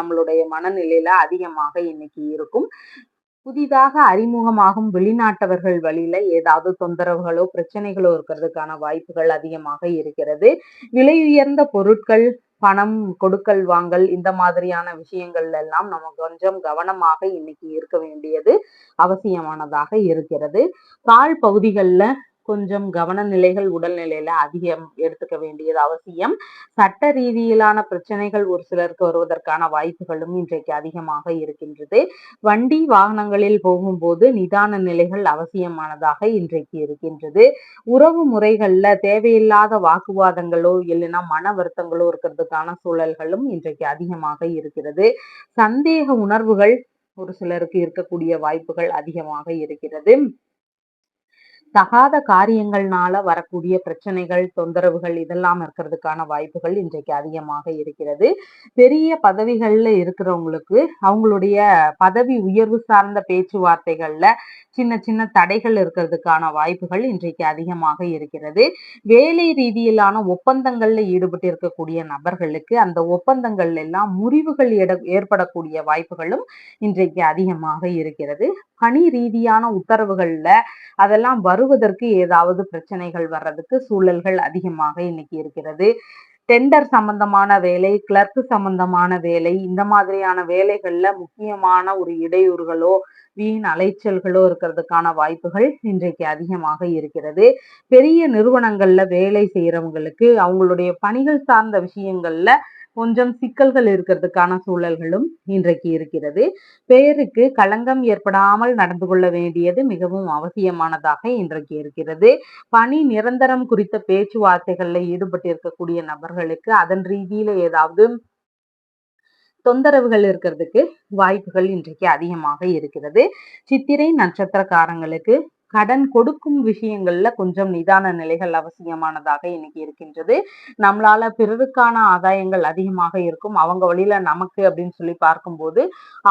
நம்மளுடைய மனநிலையில அதிகமாக இன்னைக்கு இருக்கும். புதிதாக அறிமுகமாகும் வெளிநாட்டவர்கள் வழியில ஏதாவது தொந்தரவுகளோ பிரச்சனைகளோ இருக்கிறதுக்கான வாய்ப்புகள் அதிகமாக இருக்கிறது. விலை உயர்ந்த பொருட்கள், பணம் கொடுக்கல் வாங்கல் இந்த மாதிரியான விஷயங்கள் எல்லாம் நம்ம கொஞ்சம் கவனமாக இன்னைக்கு இருக்க வேண்டியது அவசியமானதாக இருக்கிறது. கால் பகுதிகளில் கொஞ்சம் கவன நிலைகள் உடல்நிலையில அதிகம் எடுத்துக்க வேண்டியது அவசியம். சட்ட ரீதியிலான பிரச்சனைகள் ஒரு சிலருக்கு வருவதற்கான வாய்ப்புகளும் இன்றைக்கு அதிகமாக இருக்கின்றது. வண்டி வாகனங்களில் போகும்போது நிதான நிலைகள் அவசியமானதாக இன்றைக்கு இருக்கின்றது. உறவு முறைகள்ல தேவையில்லாத வாக்குவாதங்களோ இல்லைன்னா மன வருத்தங்களோ இருக்கிறதுக்கான சூழல்களும் இன்றைக்கு அதிகமாக இருக்கிறது. சந்தேக உணர்வுகள் ஒரு சிலருக்கு இருக்கக்கூடிய வாய்ப்புகள் அதிகமாக இருக்கிறது. தகாத காரியங்கள்னால வரக்கூடிய பிரச்சனைகள், தொந்தரவுகள் இதெல்லாம் இருக்கிறதுக்கான வாய்ப்புகள் இன்றைக்கு அதிகமாக இருக்கிறது. பெரிய பதவிகள்ல இருக்கிறவங்களுக்கு அவங்களுடைய பதவி உயர்வு சார்ந்த பேச்சுவார்த்தைகள்ல சின்ன சின்ன தடைகள் இருக்கிறதுக்கான வாய்ப்புகள் இன்றைக்கு அதிகமாக இருக்கிறது. வேலை ரீதியிலான ஒப்பந்தங்கள்ல ஈடுபட்டு இருக்கக்கூடிய நபர்களுக்கு அந்த ஒப்பந்தங்கள் எல்லாம் முறிவுகள் ஏற்படக்கூடிய வாய்ப்புகளும் இன்றைக்கு அதிகமாக இருக்கிறது. பணி ரீதியான உத்தரவுகள்ல அதெல்லாம் வருவதற்கு ஏதாவது பிரச்சனைகள் வர்றதுக்கு சூழல்கள் அதிகமாக இன்னைக்கு இருக்கிறது. டெண்டர் சம்பந்தமான வேலை, கிளர்க் சம்பந்தமான வேலை, இந்த மாதிரியான வேலைகள்ல முக்கியமான ஒரு இடையூறுகளோ வீண் அலைச்சல்களோ இருக்கிறதுக்கான வாய்ப்புகள் இன்றைக்கு அதிகமாக இருக்கிறது. பெரிய நிறுவனங்கள்ல வேலை செய்யறவங்களுக்கு அவங்களுடைய பணிகள் சார்ந்த விஷயங்கள்ல கொஞ்சம் சிக்கல்கள் இருக்கிறதுக்கான சூழல்களும் இன்றைக்கு இருக்கிறது. பேருக்கு களங்கம் ஏற்படாமல் நடந்து கொள்ள வேண்டியது மிகவும் அவசியமானதாக இன்றைக்கு இருக்கிறது. பணி நிரந்தரம் குறித்த பேச்சுவார்த்தைகள்ல ஈடுபட்டு இருக்கக்கூடிய நபர்களுக்கு அதன் ரீதியில ஏதாவது தொந்தரவுகள் இருக்கிறதுக்கு வாய்ப்புகள் இன்றைக்கு அதிகமாக இருக்கிறது. சித்திரை நட்சத்திரக்காரங்களுக்கு கடன் கொடுக்கும் விஷயங்கள்ல கொஞ்சம் நிதான நிலைகள் அவசியமானதாக இன்னைக்கு இருக்கின்றது. நம்மளால பிறருக்கான ஆதாயங்கள் அதிகமாக இருக்கும், அவங்க வழியில நமக்கு அப்படின்னு சொல்லி பார்க்கும்போது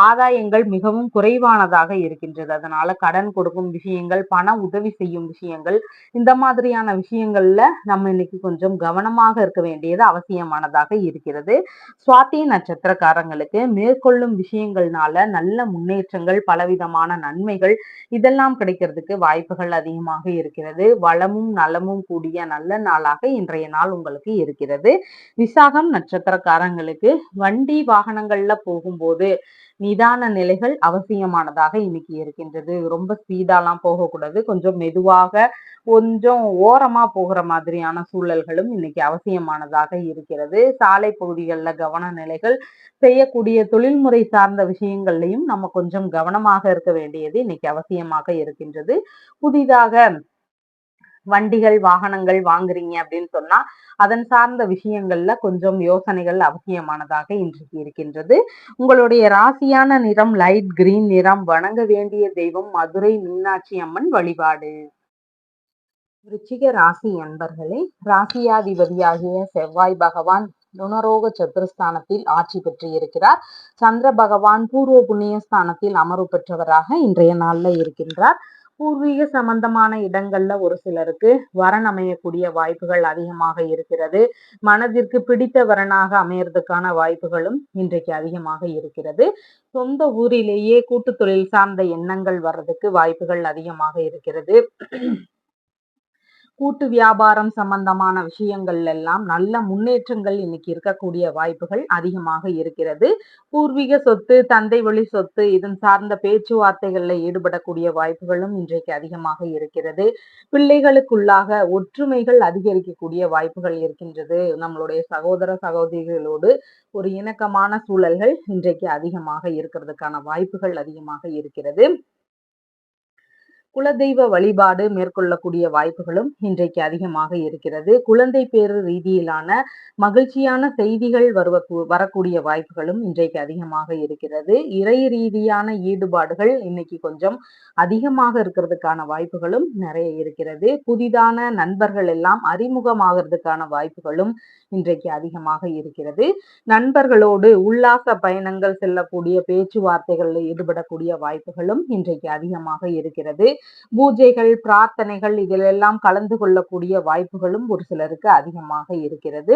ஆதாயங்கள் மிகவும் குறைவானதாக இருக்கின்றது. அதனால கடன் கொடுக்கும் விஷயங்கள், பண உதவி செய்யும் விஷயங்கள், இந்த மாதிரியான விஷயங்கள்ல நம்ம இன்னைக்கு கொஞ்சம் கவனமாக இருக்க வேண்டியது அவசியமானதாக இருக்கிறது. சுவாதி நட்சத்திரக்காரங்களுக்கு மேற்கொள்ளும் விஷயங்கள்னால நல்ல முன்னேற்றங்கள், பலவிதமான நன்மைகள் இதெல்லாம் கிடைக்கிறதுக்கு வாய்ப்புகள் அதிகமாக இருக்கிறது. வளமும் நலமும் கூடிய நல்ல நாளாக இன்றைய நாள் உங்களுக்கு இருக்கிறது. விசாகம் நட்சத்திரக்காரங்களுக்கு வண்டி வாகனங்கள்ல போகும்போது நிதான நிலைகள் அவசியமானதாக இன்னைக்கு இருக்கின்றது. ரொம்ப ஸ்பீடாலாம் போகக்கூடாது, கொஞ்சம் மெதுவாக கொஞ்சம் ஓரமா போகிற மாதிரியான சூழல்களும் இன்னைக்கு அவசியமானதாக இருக்கிறது. சாலை பகுதிகளில் கவன நிலைகள், செய்யக்கூடிய தொழில்முறை சார்ந்த விஷயங்கள்லையும் நம்ம கொஞ்சம் கவனமாக இருக்க வேண்டியது இன்னைக்கு அவசியமாக இருக்கின்றது. புதிதாக வண்டிகள் வாகனங்கள் வாங்குறீங்க அப்படின்னு சொன்னா அதன் சார்ந்த விஷயங்கள்ல கொஞ்சம் யோசனைகள் அவசியமானதாக இன்றைக்கு இருக்கின்றது. உங்களுடைய ராசியான நிறம் லைட் கிரீன் நிறம். வணங்க வேண்டிய தெய்வம் மதுரை மீனாட்சி அம்மன் வழிபாடு. விருச்சிக ராசி என்பர்களே, ராசியாதிபதியாகிய செவ்வாய் பகவான் ருணரோக சத்துருஸ்தானத்தில் ஆட்சி பெற்று இருக்கிறார். சந்திர பகவான் பூர்வ புண்ணிய ஸ்தானத்தில் அமர்வு பெற்றவராக இன்றைய நாள்ல இருக்கின்றார். பூர்வீக சம்பந்தமான இடங்கள்ல ஒரு சிலருக்கு வரன் அமையக்கூடிய வாய்ப்புகள் அதிகமாக இருக்கிறது. மனதிற்கு பிடித்த வரனாக அமையறதுக்கான வாய்ப்புகளும் இன்றைக்கு அதிகமாக இருக்கிறது. சொந்த ஊரிலேயே கூட்டு தொழில் சார்ந்த எண்ணங்கள் வர்றதுக்கு வாய்ப்புகள் அதிகமாக இருக்கிறது. கூட்டு வியாபாரம் சம்பந்தமான விஷயங்கள் எல்லாம் நல்ல முன்னேற்றங்கள் இன்னைக்கு இருக்கக்கூடிய வாய்ப்புகள் அதிகமாக இருக்கிறது. பூர்வீக சொத்து, தந்தை வழி சொத்து இதன் சார்ந்த பேச்சுவார்த்தைகள்ல ஈடுபடக்கூடிய வாய்ப்புகளும் இன்றைக்கு அதிகமாக இருக்கிறது. பிள்ளைகளுக்குள்ளாக ஒற்றுமைகள் அதிகரிக்கக்கூடிய வாய்ப்புகள் இருக்கின்றது. நம்மளுடைய சகோதர சகோதரிகளோடு ஒரு இணக்கமான சூழல்கள் இன்றைக்கு அதிகமாக இருக்கிறதுக்கான வாய்ப்புகள் அதிகமாக இருக்கிறது. குலதெய்வ வழிபாடு மேற்கொள்ளக்கூடிய வாய்ப்புகளும் இன்றைக்கு அதிகமாக இருக்கிறது. குழந்தை பேறு ரீதியிலான மகிழ்ச்சியான செய்திகள் வரக்கூடிய வாய்ப்புகளும் இன்றைக்கு அதிகமாக இருக்கிறது. இறை ரீதியான ஈடுபாடுகள் இன்னைக்கு கொஞ்சம் அதிகமாக இருக்கிறதுக்கான வாய்ப்புகளும் நிறைய இருக்கிறது. புதிதான நண்பர்கள் எல்லாம் அறிமுகமாகிறதுக்கான வாய்ப்புகளும் இன்றைக்கு அதிகமாக இருக்கிறது. நண்பர்களோடு உல்லாச பயணங்கள் செல்லக்கூடிய பேச்சுவார்த்தைகளில் ஈடுபடக்கூடிய வாய்ப்புகளும் இன்றைக்கு அதிகமாக இருக்கிறது. பூஜைகள், பிரார்த்தனைகள் இதிலெல்லாம் கலந்து கொள்ளக்கூடிய வாய்ப்புகளும் ஒரு சிலருக்கு அதிகமாக இருக்கிறது.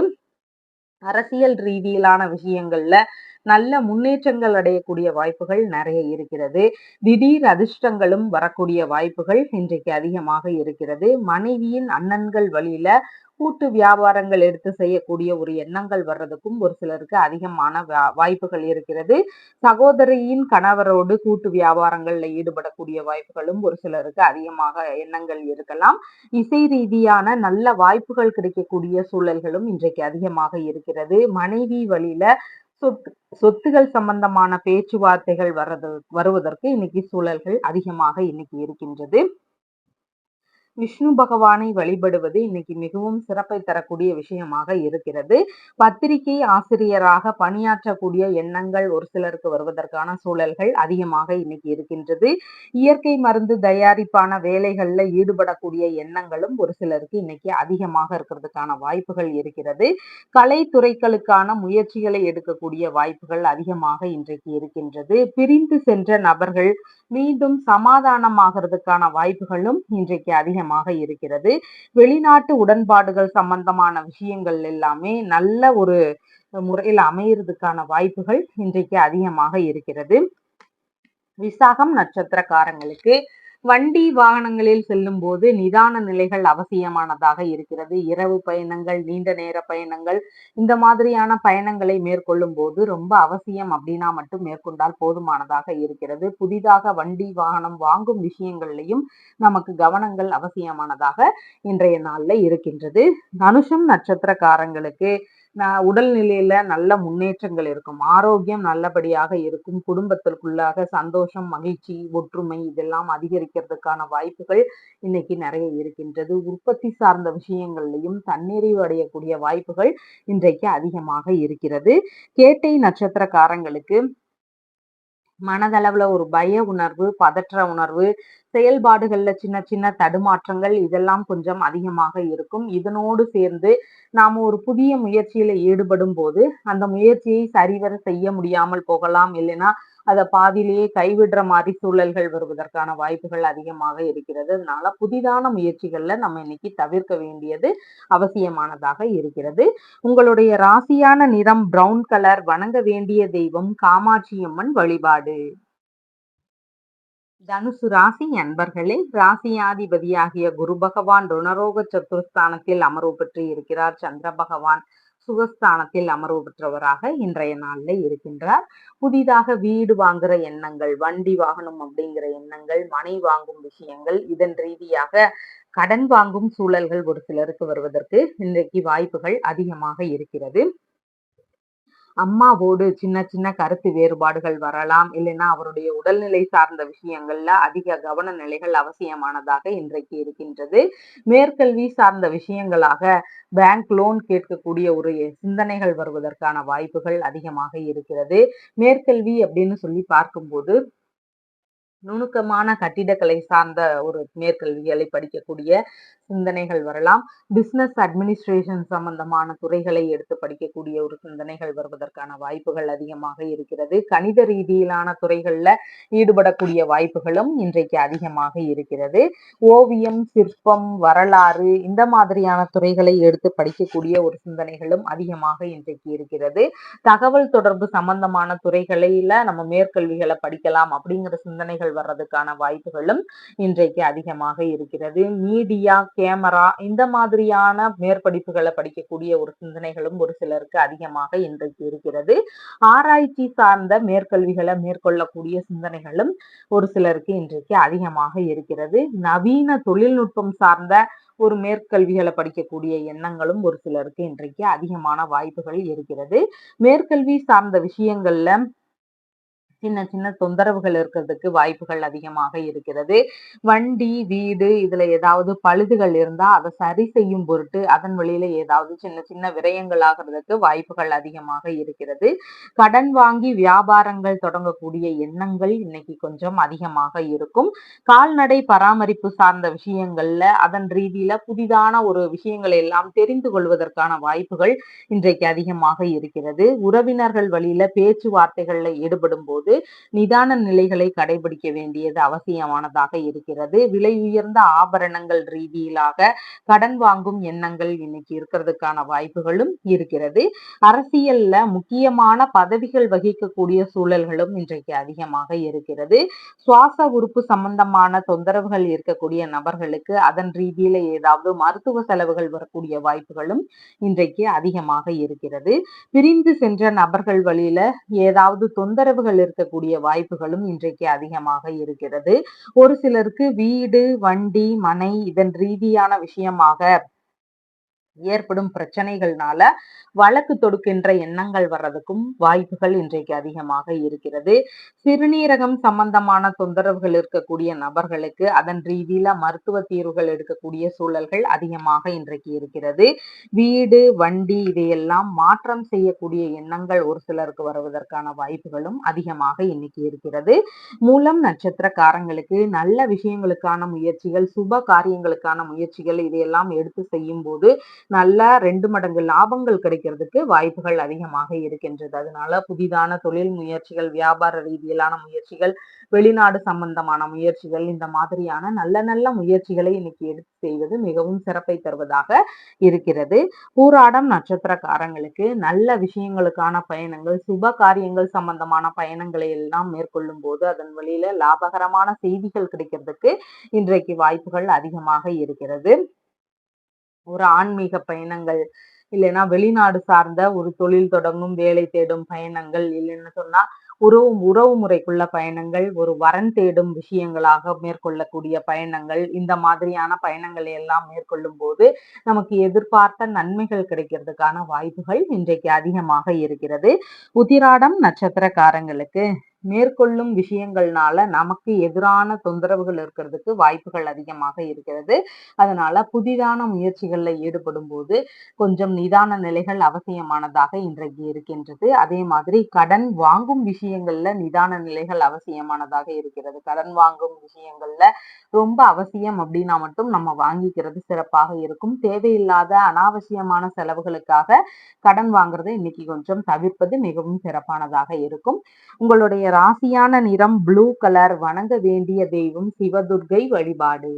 அரசியல் ரீதியிலான விஷயங்கள்ல நல்ல முன்னேற்றங்கள் அடையக்கூடிய வாய்ப்புகள் நிறைய இருக்கிறது. திடீர் அதிர்ஷ்டங்களும் வரக்கூடிய வாய்ப்புகள் இன்றைக்கு அதிகமாக இருக்கிறது. மனைவியின் அண்ணன்கள் வழியில கூட்டு வியாபாரங்கள் எடுத்து செய்யக்கூடிய ஒரு எண்ணங்கள் வர்றதுக்கும் ஒரு சிலருக்கு அதிகமான வாய்ப்புகள் இருக்கிறது. சகோதரியின் கணவரோடு கூட்டு வியாபாரங்கள்ல ஈடுபடக்கூடிய வாய்ப்புகளும் ஒரு சிலருக்கு அதிகமாக எண்ணங்கள் இருக்கலாம். இசை ரீதியான நல்ல வாய்ப்புகள் கிடைக்கக்கூடிய சூழல்களும் இன்றைக்கு அதிகமாக இருக்கிறது. மனைவி வழியில சொத்துகள் சம்பந்தமான பேச்சுவார்த்தைகள் வருவதற்கு இன்னைக்கு சூழல்கள் அதிகமாக இன்னைக்கு இருக்கின்றது. விஷ்ணு பகவானை வழிபடுவது இன்னைக்கு மிகவும் சிறப்பை தரக்கூடிய விஷயமாக இருக்கிறது. பத்திரிகை ஆசிரியராக பணியாற்றக்கூடிய எண்ணங்கள் ஒரு சிலருக்கு வருவதற்கான சூழல்கள் அதிகமாக இன்னைக்கு இருக்கின்றது. இயற்கை மருந்து தயாரிப்பான வேலைகள்ல ஈடுபடக்கூடிய எண்ணங்களும் ஒரு சிலருக்கு இன்னைக்கு அதிகமாக இருக்கிறதுக்கான வாய்ப்புகள் இருக்கிறது. கலைத்துறைகளுக்கான முயற்சிகளை எடுக்கக்கூடிய வாய்ப்புகள் அதிகமாக இன்றைக்கு இருக்கின்றது. பிரிந்து சென்ற நபர்கள் மீண்டும் சமாதானமாகிறதுக்கான வாய்ப்புகளும் இன்றைக்கு அதிகமாக இருக்கிறது. வெளிநாட்டு உடன்பாடுகள் சம்பந்தமான விஷயங்கள் எல்லாமே நல்ல ஒரு முறையில் அமையறதுக்கான வாய்ப்புகள் இன்றைக்கு அதிகமாக இருக்கிறது. விசாகம் நட்சத்திரக்காரங்களுக்கு வண்டி வாகனங்களில் செல்லும் போது நிதான நிலைகள் அவசியமானதாக இருக்கிறது. இரவு பயணங்கள், நீண்ட நேர பயணங்கள், இந்த மாதிரியான பயணங்களை மேற்கொள்ளும் போது ரொம்ப அவசியம் அப்படின்னா மட்டும் மேற்கொண்டால் போதுமானதாக இருக்கிறது. புதிதாக வண்டி வாகனம் வாங்கும் விஷயங்கள்லையும் நமக்கு கவனங்கள் அவசியமானதாக இன்றைய நாள்ல இருக்கின்றது. தனுஷம் நட்சத்திரக்காரங்களுக்கு உடல்நிலையில நல்ல முன்னேற்றங்கள் இருக்கும். ஆரோக்கியம் நல்லபடியாக இருக்கும். குடும்பத்திற்குள்ளாக சந்தோஷம், மகிழ்ச்சி, ஒற்றுமை இதெல்லாம் அதிகரிக்கிறதுக்கான வாய்ப்புகள் இன்னைக்கு நிறைய இருக்கின்றது. உற்பத்தி சார்ந்த விஷயங்கள்லையும் தன்னிறைவு அடையக்கூடிய வாய்ப்புகள் இன்றைக்கு அதிகமாக இருக்கிறது. கேட்டை நட்சத்திரக்காரங்களுக்கு மனதளவுல ஒரு பய உணர்வு, பதற்ற உணர்வு, செயல்பாடுகள்ல சின்ன சின்ன தடுமாற்றங்கள் இதெல்லாம் கொஞ்சம் அதிகமாக இருக்கும். இதனோடு சேர்ந்து நாம ஒரு புதிய முயற்சியில ஈடுபடும் போது அந்த முயற்சியை சரிவர செய்ய முடியாமல் போகலாம். இல்லைன்னா அதை பாதியிலேயே கைவிடுற மாதிரி சூழல்கள் வருவதற்கான வாய்ப்புகள் அதிகமாக இருக்கிறது. அதனால புதிதான முயற்சிகள்ல நம்ம இன்னைக்கு தவிர்க்க வேண்டியது அவசியமானதாக இருக்கிறது. உங்களுடைய ராசியான நிறம் பிரவுன் கலர். வணங்க வேண்டிய தெய்வம் காமாட்சி அம்மன் வழிபாடு. தனுசு ராசி அன்பர்களே, ராசியாதிபதியாகிய குரு பகவான் ருணரோக சத்துருஸ்தானத்தில் அமர்வு பெற்று இருக்கிறார். சந்திர பகவான் சுகஸ்தானத்தில் அமர்வு பெற்றவராக இன்றைய நாள்ல இருக்கின்றார். புதிதாக வீடு வாங்குற எண்ணங்கள், வண்டி வாகனம் அப்படிங்கிற எண்ணங்கள், மனை வாங்கும் விஷயங்கள், இதன் ரீதியாக கடன் வாங்கும் சூழல்கள் ஒரு சிலருக்கு வருவதற்கு இன்றைக்கு வாய்ப்புகள் அதிகமாக இருக்கிறது. அம்மாவோடு சின்ன சின்ன கருத்து வேறுபாடுகள் வரலாம். இல்லைன்னா அவருடைய உடல்நிலை சார்ந்த விஷயங்கள்ல அதிக கவன நிலைகள் அவசியமானதாக இன்றைக்கு இருக்கின்றது. மேற்கல்வி சார்ந்த விஷயங்களாக பேங்க் லோன் கேட்கக்கூடிய ஒரு சிந்தனைகள் வருவதற்கான வாய்ப்புகள் அதிகமாக இருக்கிறது. மேற்கல்வி அப்படின்னு சொல்லி பார்க்கும்போது நுணுக்கமான கட்டிடக்கலை சார்ந்த ஒரு மேற்கல்விகளை படிக்கக்கூடிய சிந்தனைகள் வரலாம். பிசினஸ் அட்மினிஸ்ட்ரேஷன் சம்பந்தமான துறைகளை எடுத்து படிக்கக்கூடிய ஒரு சிந்தனைகள் வருவதற்கான வாய்ப்புகள் அதிகமாக இருக்கிறது. கணித ரீதியிலான துறைகள்ல ஈடுபடக்கூடிய வாய்ப்புகளும் இன்றைக்கு அதிகமாக இருக்கிறது. ஓவியம், சிற்பம், வரலாறு இந்த மாதிரியான துறைகளை எடுத்து படிக்கக்கூடிய ஒரு சிந்தனைகளும் அதிகமாக இன்றைக்கு இருக்கிறது. தகவல் தொடர்பு சம்பந்தமான துறைகளில நம்ம மேற்கல்விகளை படிக்கலாம் அப்படிங்கிற சிந்தனைகள் வர்றதுக்கான வாய்ப்புகளும் இன்றைக்கு அதிகமாக இருக்கிறது. மீடியா, கேமரா இந்த மாதிரியான மேற்படிப்புகளை படிக்கக்கூடிய ஒரு சிந்தனைகளும் ஒரு சிலருக்கு அதிகமாக இன்றைக்கு இருக்கிறது. ஆராய்ச்சி சார்ந்த மேற்கல்விகளை மேற்கொள்ளக்கூடிய சிந்தனைகளும் ஒரு சிலருக்கு இன்றைக்கு அதிகமாக இருக்கிறது. நவீன தொழில்நுட்பம் சார்ந்த ஒரு மேற்கல்விகளை படிக்கக்கூடிய எண்ணங்களும் ஒரு சிலருக்கு இன்றைக்கு அதிகமான வாய்ப்புகள் இருக்கிறது. மேற்கல்வி சார்ந்த விஷயங்கள்ல சின்ன சின்ன தொந்தரவுகள் இருக்கிறதுக்கு வாய்ப்புகள் அதிகமாக இருக்கிறது. வண்டி, வீடு இதுல ஏதாவது பழுதுகள் இருந்தா அதை சரி செய்யும் பொருட்டு அதன் வழியில ஏதாவது சின்ன சின்ன விரயங்கள் ஆகிறதுக்கு வாய்ப்புகள் அதிகமாக இருக்கிறது. கடன் வாங்கி வியாபாரங்கள் தொடங்கக்கூடிய எண்ணங்கள் இன்னைக்கு கொஞ்சம் அதிகமாக இருக்கும். கால்நடை பராமரிப்பு சார்ந்த விஷயங்கள்ல அதன் ரீதியில புதிதான ஒரு விஷயங்களை எல்லாம் தெரிந்து கொள்வதற்கான வாய்ப்புகள் இன்றைக்கு அதிகமாக இருக்கிறது. உறவினர்கள் வழியில பேச்சுவார்த்தைகள்ல ஈடுபடும் போது நிதான நிலைகளை கடைபிடிக்க வேண்டியது அவசியமானதாக இருக்கிறது. விலை உயர்ந்த ஆபரணங்கள் ரீதியிலாக கடன் வாங்கும் எண்ணங்கள் இன்னைக்கு இருக்கிறதுக்கான வாய்ப்புகளும் இருக்கிறது. அரசியல்ல முக்கியமான பதவிகள் வகிக்கக்கூடிய சூழல்களும் இன்றைக்கு அதிகமாக இருக்கிறது. சுவாச உறுப்பு சம்பந்தமான தொந்தரவுகள் இருக்கக்கூடிய நபர்களுக்கு அதன் ரீதியில ஏதாவது மருத்துவ செலவுகள் வரக்கூடிய வாய்ப்புகளும் இன்றைக்கு அதிகமாக இருக்கிறது. பிரிந்து சென்ற நபர்கள் வழியில ஏதாவது தொந்தரவுகள் இருக்கக்கூடிய வாய்ப்புகளும் இன்றைக்கு அதிகமாக இருக்கிறது. ஒரு சிலருக்கு வீடு, வண்டி, மனை இதன் ரீதியான விஷயமாக ஏற்படும் பிரச்சனைகள்னால வழக்கு தொடுக்கின்ற எண்ணங்கள் வர்றதுக்கும் வாய்ப்புகள் இன்றைக்கு அதிகமாக இருக்கிறது. சிறுநீரகம் சம்பந்தமான தொந்தரவுகள் இருக்கக்கூடிய நபர்களுக்கு அதன் ரீதியில மருத்துவ தீர்வுகள் எடுக்கக்கூடிய சூழல்கள் அதிகமாக இன்றைக்கு இருக்கிறது. வீடு, வண்டி இதையெல்லாம் மாற்றம் செய்யக்கூடிய எண்ணங்கள் ஒரு சிலருக்கு வருவதற்கான வாய்ப்புகளும் அதிகமாக இன்னைக்கு இருக்கிறது. மூலம் நட்சத்திரக்காரங்களுக்கு நல்ல விஷயங்களுக்கான முயற்சிகள், சுப காரியங்களுக்கான முயற்சிகள் இதையெல்லாம் எடுத்து செய்யும் போது நல்லா 2 மடங்கு லாபங்கள் கிடைக்கிறதுக்கு வாய்ப்புகள் அதிகமாக இருக்கின்றது. அதனால புதிதான தொழில் முயற்சிகள், வியாபார ரீதியிலான முயற்சிகள், வெளிநாடு சம்பந்தமான முயற்சிகள் இந்த மாதிரியான நல்ல நல்ல முயற்சிகளை இன்னைக்கு எடுத்து செய்வது மிகவும் சிறப்பை தருவதாக இருக்கிறது. பூராடம் நட்சத்திரக்காரங்களுக்கு நல்ல விஷயங்களுக்கான பயணங்கள், சுப காரியங்கள் சம்பந்தமான பயணங்களை எல்லாம் மேற்கொள்ளும் போது அதன் வழியில லாபகரமான செய்திகள் கிடைக்கிறதுக்கு இன்றைக்கு வாய்ப்புகள் அதிகமாக இருக்கிறது. ஒரு ஆன்மீக பயணங்கள், இல்லைன்னா வெளிநாடு சார்ந்த ஒரு தொழில் தொடங்கும், வேலை தேடும் பயணங்கள், இல்லைன்னு சொன்னா உறவு முறைக்குள்ள பயணங்கள், ஒரு வரன் தேடும் விஷயங்களாக மேற்கொள்ளக்கூடிய பயணங்கள், இந்த மாதிரியான பயணங்களை எல்லாம் மேற்கொள்ளும் போது நமக்கு எதிர்பார்த்த நன்மைகள் கிடைக்கிறதுக்கான வாய்ப்புகள் இன்றைக்கு அதிகமாக இருக்கிறது. உத்திராடம் நட்சத்திரக்காரங்களுக்கு மேற்கொள்ளும் விஷயங்கள்னால நமக்கு எதிரான தொந்தரவுகள் இருக்கிறதுக்கு வாய்ப்புகள் அதிகமாக இருக்கிறது. அதனால புதிதான முயற்சிகள்ல ஈடுபடும் போது கொஞ்சம் நிதான நிலைகள் அவசியமானதாக இன்றைக்கு இருக்கின்றது. அதே மாதிரி கடன் வாங்கும் விஷயங்கள்ல நிதான நிலைகள் அவசியமானதாக இருக்கிறது. கடன் வாங்கும் விஷயங்கள்ல ரொம்ப அவசியம் அப்படின்னா மட்டும் நம்ம வாங்கிக்கிறது சிறப்பாக இருக்கும். தேவையில்லாத அனாவசியமான செலவுகளுக்காக கடன் வாங்குறதை இன்னைக்கு கொஞ்சம் தவிர்ப்பது மிகவும் சிறப்பானதாக இருக்கும். உங்களுடைய ராசியான நிறம் ப்ளூ கலர். வணங்க வேண்டிய தெய்வம் சிவதுர்க்கை வழிபாடு.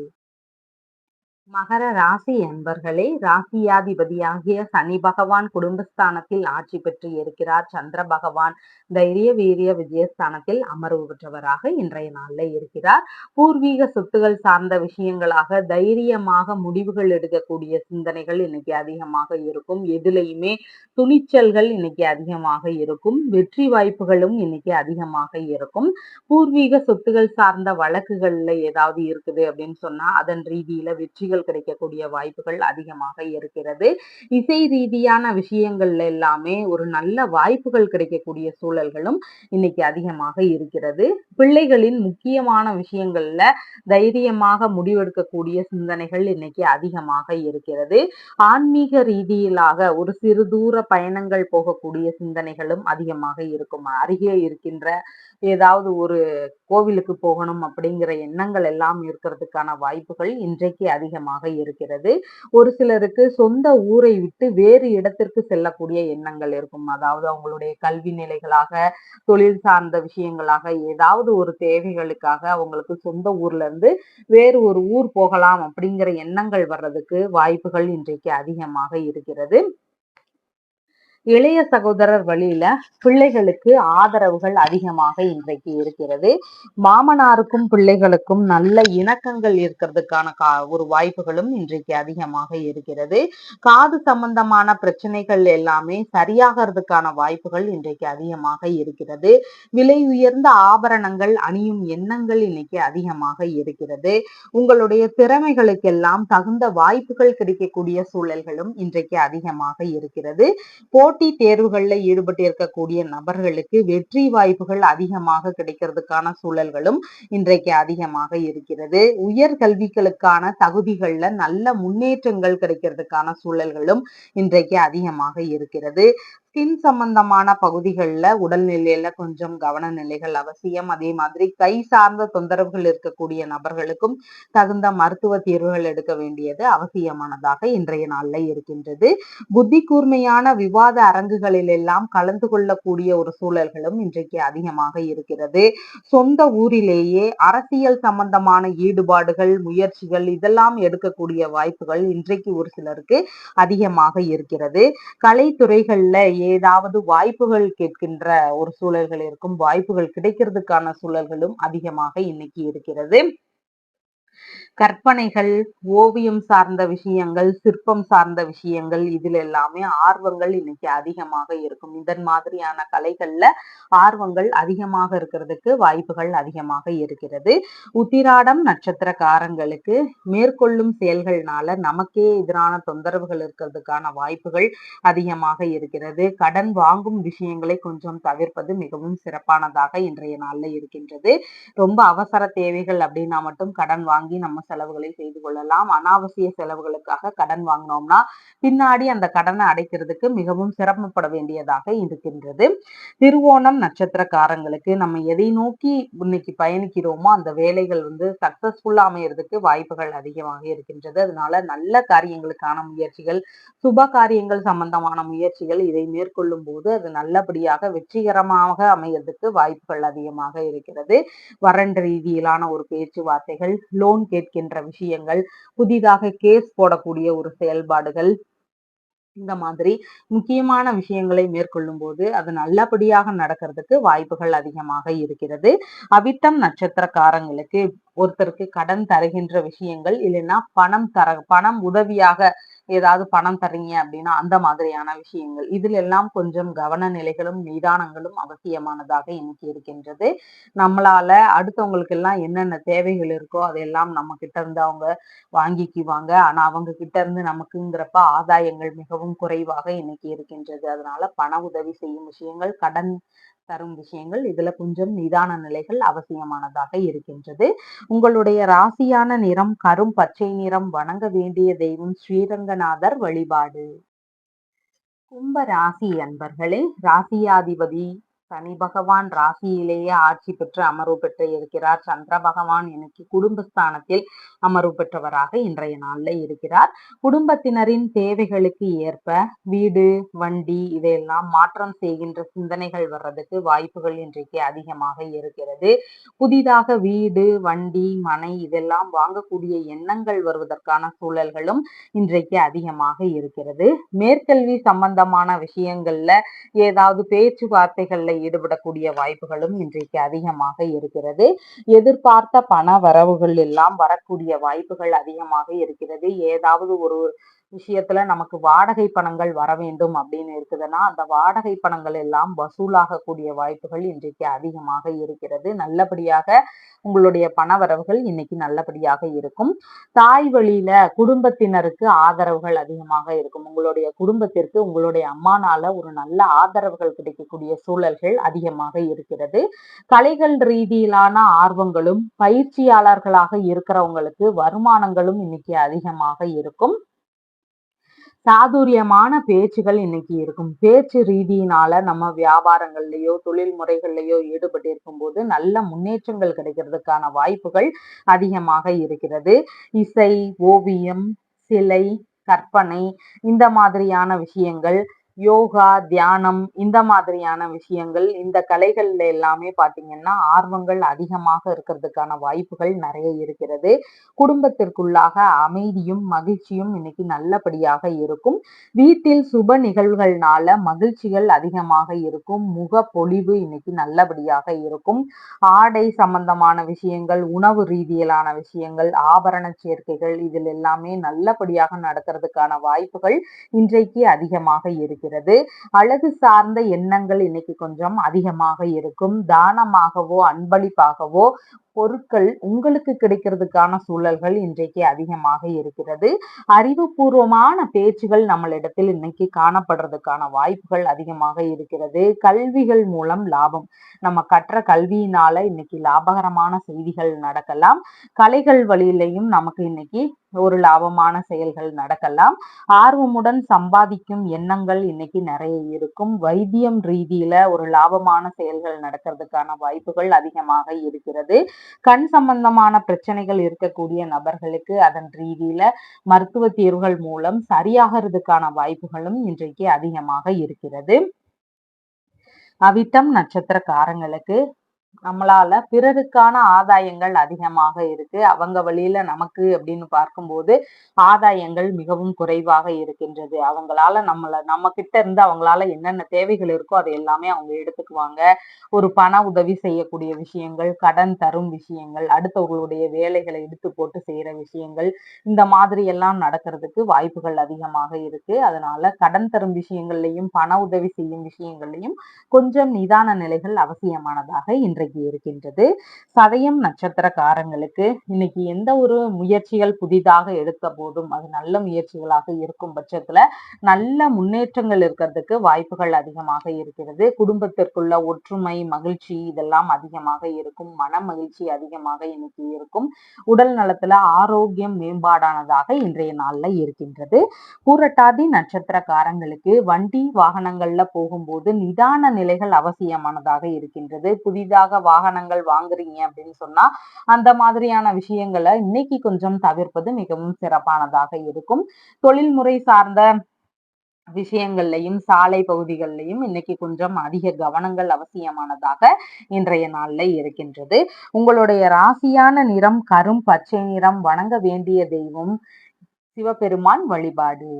மகர ராசி என்பர்களே, ராசியாதிபதியாகிய சனி பகவான் குடும்பஸ்தானத்தில் ஆட்சி பெற்று இருக்கிறார். சந்திர பகவான் தைரிய வீரிய விஜயஸ்தானத்தில் அமர்வு பெற்றவராக இன்றைய நாள்ல இருக்கிறார். பூர்வீக சொத்துகள் சார்ந்த விஷயங்களாக தைரியமாக முடிவுகள் எடுக்கக்கூடிய சிந்தனைகள் இன்னைக்கு அதிகமாக இருக்கும். எதுலையுமே துணிச்சல்கள் இன்னைக்கு அதிகமாக இருக்கும். வெற்றி வாய்ப்புகளும் இன்னைக்கு அதிகமாக இருக்கும். பூர்வீக சொத்துகள் சார்ந்த வழக்குகள்ல ஏதாவது இருக்குது அப்படின்னு சொன்னா அதன் ரீதியில வெற்றிகள் கிடைக்கக்கூடிய வாய்ப்புகள் அதிகமாக இருக்கிறது. இசை ரீதியான விஷயங்கள்ல எல்லாமே ஒரு நல்ல வாய்ப்புகள் கிடைக்கக்கூடிய சூழல்களும் இன்னைக்கு அதிகமாக இருக்கிறது. பிள்ளைகளின் முக்கியமான விஷயங்கள்ல தைரியமாக முடிவெடுக்கக்கூடிய சிந்தனைகள் இன்னைக்கு அதிகமாக இருக்கிறது. ஆன்மீக ரீதியிலாக ஒரு சிறு தூர பயணங்கள் போகக்கூடிய சிந்தனைகளும் அதிகமாக இருக்கும். அருகே இருக்கின்ற ஏதாவது ஒரு கோவிலுக்கு போகணும் அப்படிங்கிற எண்ணங்கள் எல்லாம் இருக்கிறதுக்கான வாய்ப்புகள் இன்றைக்கு அதிகமாக இருக்கிறது. ஒரு சிலருக்கு சொந்த ஊரை விட்டு வேறு இடத்திற்கு செல்லக்கூடிய எண்ணங்கள் இருக்கும். அதாவது அவங்களுடைய கல்வி நிலைகளாக, தொழில் சார்ந்த விஷயங்களாக, ஏதாவது ஒரு தேவைகளுக்காக அவங்களுக்கு சொந்த ஊர்ல இருந்து வேறு ஒரு ஊர் போகலாம் அப்படிங்கிற எண்ணங்கள் வர்றதுக்கு வாய்ப்புகள் இன்றைக்கு அதிகமாக இருக்கிறது. இளைய சகோதரர் வழியில பிள்ளைகளுக்கு ஆதரவுகள் அதிகமாக இன்றைக்கு இருக்கிறது. மாமனாருக்கும் பிள்ளைகளுக்கும் நல்ல இணக்கங்கள் இருக்கிறதுக்கான ஒரு வாய்ப்புகளும் இன்றைக்கு அதிகமாக இருக்கிறது. காது சம்பந்தமான பிரச்சனைகள் எல்லாமே சரியாகிறதுக்கான வாய்ப்புகள் இன்றைக்கு அதிகமாக இருக்கிறது. விலை உயர்ந்த ஆபரணங்கள் அணியும் எண்ணங்கள் இன்னைக்கு அதிகமாக இருக்கிறது. உங்களுடைய திறமைகளுக்கெல்லாம் தகுந்த வாய்ப்புகள் கிடைக்கக்கூடிய சூழல்களும் இன்றைக்கு அதிகமாக இருக்கிறது. போட்டி தேர்வுகள்ல ஈடுபட்டு இருக்கக்கூடிய நபர்களுக்கு வெற்றி வாய்ப்புகள் அதிகமாக கிடைக்கிறதுக்கான சூழல்களும் இன்றைக்கு அதிகமாக இருக்கிறது. உயர் கல்விகளுக்கான தகுதிகள்ல நல்ல முன்னேற்றங்கள் கிடைக்கிறதுக்கான சூழல்களும் இன்றைக்கு அதிகமாக இருக்கிறது. ஸ்கின் சம்பந்தமான பகுதிகளில் உடல்நிலையில கொஞ்சம் கவன நிலைகள் அவசியம். அதே மாதிரி கை சார்ந்த தொந்தரவுகள் இருக்கக்கூடிய நபர்களுக்கும் தகுந்த மருத்துவ தீர்வுகள் எடுக்க வேண்டியது அவசியமானதாக இன்றைய நாள்ல இருக்கின்றது. புத்தி கூர்மையான விவாத அரங்குகளில் எல்லாம் கலந்து கொள்ளக்கூடிய ஒரு சூழல்களும் இன்றைக்கு அதிகமாக இருக்கிறது. சொந்த ஊரிலேயே அரசியல் சம்பந்தமான ஈடுபாடுகள், முயற்சிகள் இதெல்லாம் எடுக்கக்கூடிய வாய்ப்புகள் இன்றைக்கு ஒரு சிலருக்கு அதிகமாக இருக்கிறது. கலைத்துறைகள்ல ஏதாவது வாய்ப்புகள் கேட்கின்ற ஒரு சூழல்கள் இருக்கும். வாய்ப்புகள் கிடைக்கிறதுக்கான சூழல்களும் அதிகமாக இன்னைக்கு இருக்கிறது. கற்பனைகள், ஓவியம் சார்ந்த விஷயங்கள், சிற்பம் சார்ந்த விஷயங்கள் இதில் எல்லாமே ஆர்வங்கள் இன்னைக்கு அதிகமாக இருக்கும். இதன் மாதிரியான கலைகள்ல ஆர்வங்கள் அதிகமாக இருக்கிறதுக்கு வாய்ப்புகள் அதிகமாக இருக்கிறது. உத்திராடம் நட்சத்திரக்காரங்களுக்கு மேற்கொள்ளும் செயல்கள்னால நமக்கே எதிரான தொந்தரவுகள் இருக்கிறதுக்கான வாய்ப்புகள் அதிகமாக இருக்கிறது. கடன் வாங்கும் விஷயங்களை கொஞ்சம் தவிர்ப்பது மிகவும் சிறப்பானதாக இன்றைய நாள்ல இருக்கின்றது. ரொம்ப அவசர தேவைகள் அப்படின்னா மட்டும் கடன் வாங்கி நம்ம செலவுகளை செய்து கொள்ளலாம். அனாவசிய செலவுகளுக்காக கடன் வாங்கினோம்னா பின்னாடி அந்த கடனை அடைக்கிறதுக்கு மிகவும் சிரமப்பட வேண்டியதாக இருக்கின்றது. திருவோணம் நட்சத்திரக்காரங்களுக்கு நம்ம எதை நோக்கி இன்னைக்கு பயணிக்கிறோமோ அந்த வேலைகள் சக்சஸ்ஃபுல்லா அமையறதுக்கு வாய்ப்புகள் அதிகமாக இருக்கின்றது. அதனால நல்ல காரியங்களுக்கான முயற்சிகள், சுப காரியங்கள் சம்பந்தமான முயற்சிகள் இதை மேற்கொள்ளும் போது அது நல்லபடியாக வெற்றிகரமாக அமையறதுக்கு வாய்ப்புகள் அதிகமாக இருக்கிறது. வரன் ரீதியிலான ஒரு பேச்சுவார்த்தைகள், லோன் கேட்கின்ற விஷயங்கள், புதிதாக கேஸ் போடக்கூடிய ஒரு செயல்பாடுகள், இந்த மாதிரி முக்கியமான விஷயங்களை மேற்கொள்ளும் போது அது நல்லபடியாக நடக்கிறதுக்கு வாய்ப்புகள் அதிகமாக இருக்கிறது. அவிட்டம் நட்சத்திரக்காரங்களுக்கு ஒருத்தருக்கு கடன் தருகின்ற விஷயங்கள் இல்லைன்னா பணம் உதவியாக ஏதாவது பணம் தர்றீங்க அப்படின்னா அந்த மாதிரியான விஷயங்கள் இதுல எல்லாம் கொஞ்சம் கவன நிலைகளும் நிதானங்களும் அவசியமானதாக இன்னைக்கு இருக்கின்றது. நம்மளால அடுத்தவங்களுக்கு எல்லாம் என்னென்ன தேவைகள் இருக்கோ அதெல்லாம் நம்ம கிட்ட இருந்து அவங்க வாங்கிக்குவாங்க. ஆனா அவங்க கிட்ட இருந்து நமக்குங்கிறப்ப ஆதாயங்கள் மிகவும் குறைவாக இன்னைக்கு இருக்கின்றது. அதனால பண உதவி செய்யும் விஷயங்கள், கடன் தரும் விஷயங்கள் இதுல கொஞ்சம் நிதான நிலைகள் அவசியமானதாக இருக்கின்றது. உங்களுடைய ராசியான நிறம் கரும் பச்சை நிறம். வணங்க வேண்டிய தெய்வம் ஸ்ரீரங்கநாதர் வழிபாடு. கும்ப ராசி அன்பர்களே, ராசியாதிபதி சனி பகவான் ராசியிலேயே ஆட்சி பெற்று அமர்வு பெற்று இருக்கிறார். சந்திர பகவான் இன்னைக்கு குடும்பஸ்தானத்தில் அமர்வு பெற்றவராக இன்றைய நாள்ல இருக்கிறார். குடும்பத்தினரின் தேவைகளுக்கு ஏற்ப வீடு, வண்டி இதையெல்லாம் மாற்றம் செய்கின்ற சிந்தனைகள் வர்றதுக்கு வாய்ப்புகள் இன்றைக்கு அதிகமாக இருக்கிறது. புதிதாக வீடு, வண்டி, மனை இதெல்லாம் வாங்கக்கூடிய எண்ணங்கள் வருவதற்கான சூழல்களும் இன்றைக்கு அதிகமாக இருக்கிறது. மேற்கல்வி சம்பந்தமான விஷயங்கள்ல ஏதாவது பேச்சுவார்த்தைகள்ல ஈடுபடக்கூடிய வாய்ப்புகளும் இன்றைக்கு அதிகமாக இருக்கிறது. எதிர்பார்த்த பண வரவுகள் எல்லாம் வரக்கூடிய வாய்ப்புகள் அதிகமாக இருக்கிறது. ஏதாவது ஒரு விஷயத்துல நமக்கு வாடகை பணங்கள் வர வேண்டும் அப்படின்னு இருக்குதுன்னா அந்த வாடகை பணங்கள் எல்லாம் வசூலாகக்கூடிய வாய்ப்புகள் இன்றைக்கு அதிகமாக இருக்கிறது. நல்லபடியாக உங்களுடைய பண வரவுகள் இன்னைக்கு நல்லபடியாக இருக்கும். தாய் வழியில குடும்பத்தினருக்கு ஆதரவுகள் அதிகமாக இருக்கும். உங்களுடைய குடும்பத்திற்கு உங்களுடைய அம்மானால ஒரு நல்ல ஆதரவுகள் கிடைக்கக்கூடிய சூழல்கள் அதிகமாக இருக்கிறது. கலைகள் ரீதியிலான ஆர்வங்களும் பயிற்சியாளர்களாக இருக்கிறவங்களுக்கு வருமானங்களும் இன்னைக்கு அதிகமாக இருக்கும். சாதுரியமான பேச்சுகள் இன்னைக்கு இருக்கும். பேச்சு ரீதியினால நம்ம வியாபாரங்கள்லயோ தொழில் முறைகள்லயோ ஈடுபட்டு இருக்கும் போது நல்ல முன்னேற்றங்கள் கிடைக்கிறதுக்கான வாய்ப்புகள் அதிகமாக இருக்கிறது. இசை, ஓவியம், சிலை, கற்பனை இந்த மாதிரியான விஷயங்கள், யோகா, தியானம் இந்த மாதிரியான விஷயங்கள், இந்த கலைகள்ல எல்லாமே பாத்தீங்கன்னா ஆர்வங்கள் அதிகமாக இருக்கிறதுக்கான வாய்ப்புகள் நிறைய இருக்கிறது. குடும்பத்திற்குள்ளாக அமைதியும் மகிழ்ச்சியும் இன்னைக்கு நல்லபடியாக இருக்கும். வீட்டில் சுப நிகழ்வுகள்னால மகிழ்ச்சிகள் அதிகமாக இருக்கும். முக பொலிவு இன்னைக்கு நல்லபடியாக இருக்கும். ஆடை சம்பந்தமான விஷயங்கள், உணவு ரீதியிலான விஷயங்கள், ஆபரண சேர்க்கைகள் இதில் எல்லாமே நல்லபடியாக நடக்கிறதுக்கான வாய்ப்புகள் இன்றைக்கு அதிகமாக இருக்கிறது. அழகு சார்ந்த எண்ணங்கள் இன்னைக்கு கொஞ்சம் அதிகமாக இருக்கும். தானமாகவோ அன்பளிப்பாகவோ பொருட்கள் உங்களுக்கு கிடைக்கிறதுக்கான சூழல்கள் இன்றைக்கு அதிகமாக இருக்கிறது. அறிவுபூர்வமான பேச்சுகள் நம்மளிடத்தில் இன்னைக்கு காணப்படுறதுக்கான வாய்ப்புகள் அதிகமாக இருக்கிறது. கல்விகள் மூலம் லாபம், நம்ம கற்ற கல்வியினால இன்னைக்கு லாபகரமான செய்திகள் நடக்கலாம். கலைகள் வழியிலையும் நமக்கு இன்னைக்கு ஒரு லாபமான செயல்கள் நடக்கலாம். ஆர்வமுடன் சம்பாதிக்கும் எண்ணங்கள் இன்னைக்கு நிறைய இருக்கும். வைத்தியம் ரீதியில ஒரு லாபமான செயல்கள் நடக்கிறதுக்கான வாய்ப்புகள் அதிகமாக இருக்கிறது. கண் சம்பந்தமான பிரச்சனைகள் இருக்கக்கூடிய நபர்களுக்கு அதன் ரீதியில மருத்துவ தீர்வுகள் மூலம் சரியாகிறதுக்கான வாய்ப்புகளும் இன்றைக்கு அதிகமாக இருக்கிறது. அவிட்டம் நட்சத்திரக்காரங்களுக்கு நம்மளால பிறருக்கான ஆதாயங்கள் அதிகமாக இருக்கு. அவங்க வழியில நமக்கு அப்படின்னு பார்க்கும்போது ஆதாயங்கள் மிகவும் குறைவாக இருக்கின்றது. அவங்களால நம்ம கிட்ட இருந்து அவங்களால என்னென்ன தேவைகள் இருக்கோ அது எல்லாமே அவங்க எடுத்துக்குவாங்க. ஒரு பண உதவி செய்யக்கூடிய விஷயங்கள், கடன் தரும் விஷயங்கள், அடுத்தவர்களுடைய வேலைகளை இழுத்து போட்டு செய்யற விஷயங்கள், இந்த மாதிரி எல்லாம் நடக்கிறதுக்கு வாய்ப்புகள் அதிகமாக இருக்கு. அதனால கடன் தரும் விஷயங்கள்லையும், பண உதவி செய்யும் விஷயங்கள்லையும் கொஞ்சம் நிதான நிலைகள் அவசியமானதாக இன்றைக்கு இருக்கின்றது. சதயம் நட்சத்திரக்காரங்களுக்கு இன்னைக்கு எந்த ஒரு முயற்சிகள் புதிதாக எடுத்த போதும் அது நல்ல முயற்சிகளாக இருக்கும் பட்சத்துல நல்ல முன்னேற்றங்கள் இருக்கிறதுக்கு வாய்ப்புகள் அதிகமாக இருக்கிறது. குடும்பத்திற்குள்ள ஒற்றுமை, மகிழ்ச்சி இதெல்லாம் அதிகமாக இருக்கும். மன மகிழ்ச்சி அதிகமாக இன்னைக்கு இருக்கும். உடல் நலத்துல ஆரோக்கியம் மேம்பாடானதாக இன்றைய நாள்ல இருக்கின்றது. பூரட்டாதி நட்சத்திரக்காரங்களுக்கு வண்டி வாகனங்கள்ல போகும்போது நிதான நிலைகள் அவசியமானதாக இருக்கின்றது. புதிதாக வாகனங்கள் வாங்குறீங்க அப்படின்னு சொன்னா அந்த மாதிரியான விஷயங்களை இன்னைக்கு கொஞ்சம் தவிர்ப்பது மிகவும் சிறப்பானதாக இருக்கும். தொழில்முறை சார்ந்த விஷயங்கள்லையும் சாலை பகுதிகளிலையும் இன்னைக்கு கொஞ்சம் அதிக கவனங்கள் அவசியமானதாக இன்றைய நாள்ல இருக்கின்றது. உங்களுடைய ராசியான நிறம் கரும் பச்சை நிறம். வணங்க வேண்டிய தெய்வம் சிவபெருமான் வழிபாடு.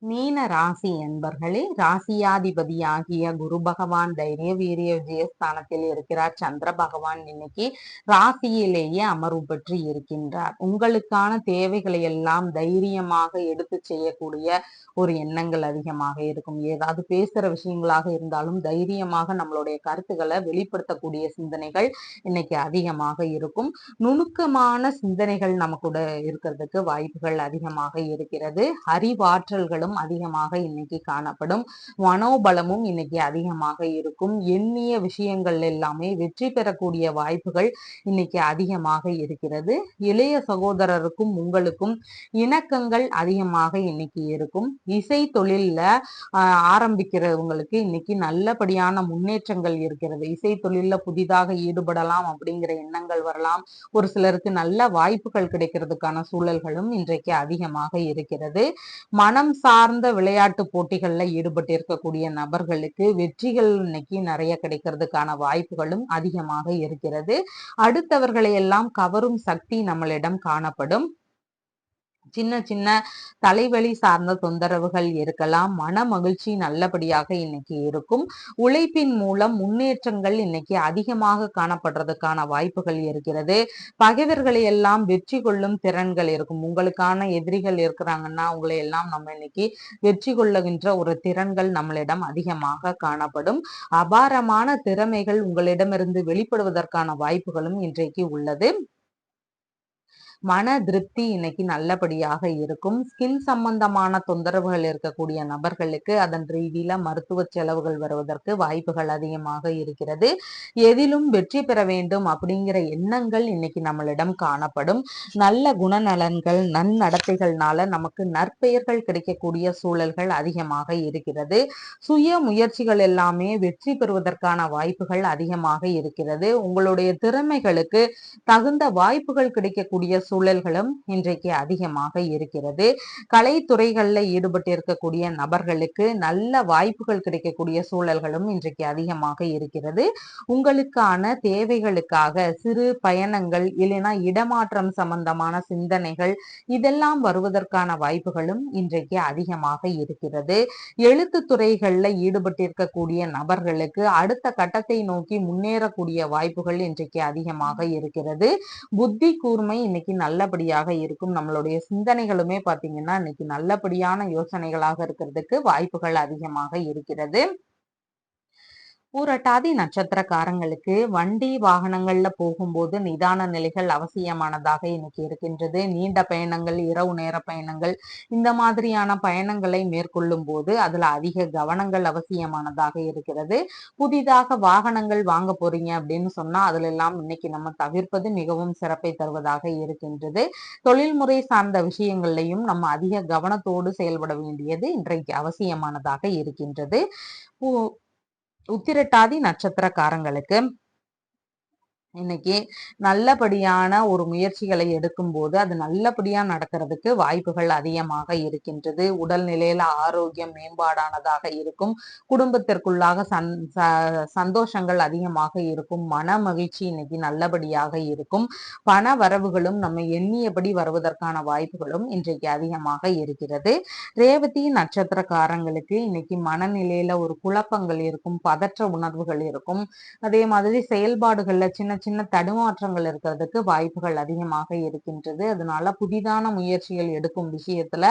மீன ராசி என்பர்களே, ராசியாதிபதியாகிய குரு பகவான் தைரிய வீரிய விஜயஸ்தானத்தில் இருக்கிறார். சந்திர பகவான் இன்னைக்கு ராசியிலேயே அமர்வு பெற்று இருக்கின்றார். உங்களுக்கான தேவைகளை எல்லாம் தைரியமாக எடுத்து செய்யக்கூடிய ஒரு எண்ணங்கள் அதிகமாக இருக்கும். ஏதாவது பேசுற விஷயங்களாக இருந்தாலும் தைரியமாக நம்மளுடைய கருத்துக்களை வெளிப்படுத்தக்கூடிய சிந்தனைகள் இன்னைக்கு அதிகமாக இருக்கும். நுணுக்கமான சிந்தனைகள் நமக்கு இருக்கிறதுக்கு வாய்ப்புகள் அதிகமாக இருக்கிறது. அறிவாற்றல்களும் அதிகமாக இன்னைக்கு காணப்படும். மனோபலமும் இன்னைக்கு அதிகமாக இருக்கும். எண்ணிய விஷயங்கள் எல்லாமே வெற்றி பெறக்கூடிய வாய்ப்புகள் இன்னைக்கு அதிகமாக இருக்கிறது. இளைய சகோதரருக்கும் உங்களுக்கும் இணக்கங்கள் அதிகமாக இன்னைக்கு இருக்கும். இசை தொழில்ல ஆரம்பிக்கிறவங்களுக்கு இன்னைக்கு நல்லபடியான முன்னேற்றங்கள் இருக்கிறது. இசை தொழில்ல புதிதாக ஈடுபடலாம் அப்படிங்கிற எண்ணங்கள் வரலாம். ஒரு சிலருக்கு நல்ல வாய்ப்புகள் கிடைக்கிறதுக்கான சூழல்களும் இன்றைக்கு அதிகமாக இருக்கிறது. மனம் சார்ந்த விளையாட்டு போட்டிகள்ல ஈடுபட்டு இருக்கக்கூடிய நபர்களுக்கு வெற்றிகள் இன்னைக்கு நிறைய கிடைக்கிறதுக்கான வாய்ப்புகளும் அதிகமாக இருக்கிறது. அடுத்தவர்களை எல்லாம் கவரும் சக்தி நம்மளிடம் காணப்படும். சின்ன சின்ன தலைவலி சார்ந்த தொந்தரவுகள் இருக்கலாம். மன மகிழ்ச்சி நல்லபடியாக இன்னைக்கு இருக்கும். உழைப்பின் மூலம் முன்னேற்றங்கள் இன்னைக்கு அதிகமாக காணப்படுறதுக்கான வாய்ப்புகள் இருக்கிறது. பகைவர்களை எல்லாம் வெற்றி கொள்ளும் திறன்கள் இருக்கும். உங்களுக்கான எதிரிகள் இருக்கிறாங்கன்னா உங்களை எல்லாம் நம்ம இன்னைக்கு வெற்றி கொள்ளுகின்ற ஒரு திறன்கள் நம்மளிடம் அதிகமாக காணப்படும். அபாரமான திறமைகள் உங்களிடமிருந்து வெளிப்படுவதற்கான வாய்ப்புகளும் இன்றைக்கு உள்ளது. மன திருப்தி இன்னைக்கு நல்லபடியாக இருக்கும். ஸ்கின் சம்பந்தமான தொந்தரவுகள் இருக்கக்கூடிய நபர்களுக்கு அதன் ரீதியில மருத்துவ செலவுகள் வருவதற்கு வாய்ப்புகள் அதிகமாக இருக்கிறது. எதிலும் வெற்றி பெற வேண்டும் அப்படிங்கிற எண்ணங்கள் இன்னைக்கு நம்மளிடம் காணப்படும். நல்ல குணநலன்கள் நன்னடத்தைகள்னால நமக்கு நற்பெயர்கள் கிடைக்கக்கூடிய சூழல்கள் அதிகமாக இருக்கிறது. சுய முயற்சிகள் எல்லாமே வெற்றி பெறுவதற்கான வாய்ப்புகள் அதிகமாக இருக்கிறது. உங்களுடைய திறமைகளுக்கு தகுந்த வாய்ப்புகள் கிடைக்கக்கூடிய சூழல்களும் இன்றைக்கு அதிகமாக இருக்கிறது. கலைத்துறைகள்ல ஈடுபட்டு இருக்கக்கூடிய நபர்களுக்கு நல்ல வாய்ப்புகள் கிடைக்கக்கூடிய சூழல்களும் இன்றைக்கு அதிகமாக இருக்கிறது. உங்களுக்கான தேவைகளுக்காக சிறு பயணங்கள் இல்லைன்னா இடமாற்றம் சம்பந்தமான சிந்தனைகள் இதெல்லாம் வருவதற்கான வாய்ப்புகளும் இன்றைக்கு அதிகமாக இருக்கிறது. எழுத்து துறைகள்ல ஈடுபட்டு இருக்கக்கூடிய நபர்களுக்கு அடுத்த கட்டத்தை நோக்கி முன்னேறக்கூடிய வாய்ப்புகள் இன்றைக்கு அதிகமாக இருக்கிறது. புத்தி கூர்மை இன்னைக்கு நல்லபடியாக இருக்கும். நம்மளுடைய சிந்தனைகளுமே பாத்தீங்கன்னா இன்னைக்கு நல்லபடியான யோசனைகளாக இருக்கிறதுக்கு வாய்ப்புகள் அதிகமாக இருக்கிறது. பூரட்டாதி நட்சத்திரக்காரங்களுக்கு வண்டி வாகனங்கள்ல போகும்போது நிதான நிலைகள் அவசியமானதாக இன்னைக்கு இருக்கின்றது. நீண்ட பயணங்கள், இரவு நேர பயணங்கள் இந்த மாதிரியான பயணங்களை மேற்கொள்ளும் போது அதுல அதிக கவனங்கள் அவசியமானதாக இருக்கிறது. புதிதாக வாகனங்கள் வாங்க போறீங்க அப்படின்னு சொன்னா அதுல எல்லாம் இன்னைக்கு நம்ம தவிர்ப்பது மிகவும் சிறப்பை தருவதாக இருக்கின்றது. தொழில்முறை சார்ந்த விஷயங்கள்லையும் நம்ம அதிக கவனத்தோடு செயல்பட வேண்டியது இன்றைக்கு அவசியமானதாக இருக்கின்றது. உத்திரட்டாதி நட்சத்திரக்காரங்களுக்கு இன்னைக்கு நல்லபடியான ஒரு முயற்சிகளை எடுக்கும் போது அது நல்லபடியா நடக்கிறதுக்கு வாய்ப்புகள் அதிகமாக இருக்கின்றது. உடல்நிலையில ஆரோக்கியம் மேம்பாடானதாக இருக்கும். குடும்பத்திற்குள்ளாக சந்தோஷங்கள் அதிகமாக இருக்கும். மன மகிழ்ச்சி இன்னைக்கு நல்லபடியாக இருக்கும். பண வரவுகளும் நம்ம எண்ணியபடி வருவதற்கான வாய்ப்புகளும் இன்றைக்கு அதிகமாக இருக்கிறது. ரேவதி நட்சத்திரக்காரங்களுக்கு இன்னைக்கு மனநிலையில ஒரு குழப்பங்கள் இருக்கும், பதற்ற உணர்வுகள் இருக்கும். அதே மாதிரி செயல்பாடுகள்ல சின்ன சின்ன தடுமாற்றங்கள் இருக்கிறதுக்கு வாய்ப்புகள் அதிகமாக இருக்கின்றது. அதனால புதிதான முயற்சிகள் எடுக்கும் விஷயத்துல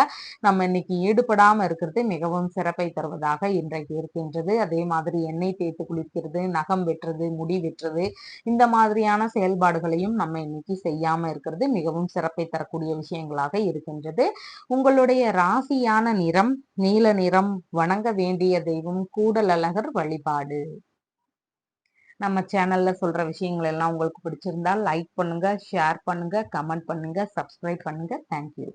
நம்ம இன்னைக்கு ஈடுபடாம இருக்கிறது மிகவும் சிறப்பை தருவதாக இன்றைக்கு இருக்கின்றது. அதே மாதிரி எண்ணெய் தேய்த்து குளிக்கிறது, நகம் வெட்டுறது, முடி வெட்டுறது, இந்த மாதிரியான செயல்பாடுகளையும் நம்ம இன்னைக்கு செய்யாம இருக்கிறது மிகவும் சிறப்பை தரக்கூடிய விஷயங்களாக இருக்கின்றது. உங்களுடைய ராசியான நிறம் நீல நிறம். வணங்க வேண்டிய தெய்வம் கூடலழகர் வழிபாடு. நம்ம சேனல்ல சொல்ற விஷயங்கள் எல்லாம் உங்களுக்கு பிடிச்சிருந்தா லைக் பண்ணுங்க, ஷேர் பண்ணுங்க, கமெண்ட் பண்ணுங்க, சப்ஸ்கிரைப் பண்ணுங்க. தேங்க்யூ.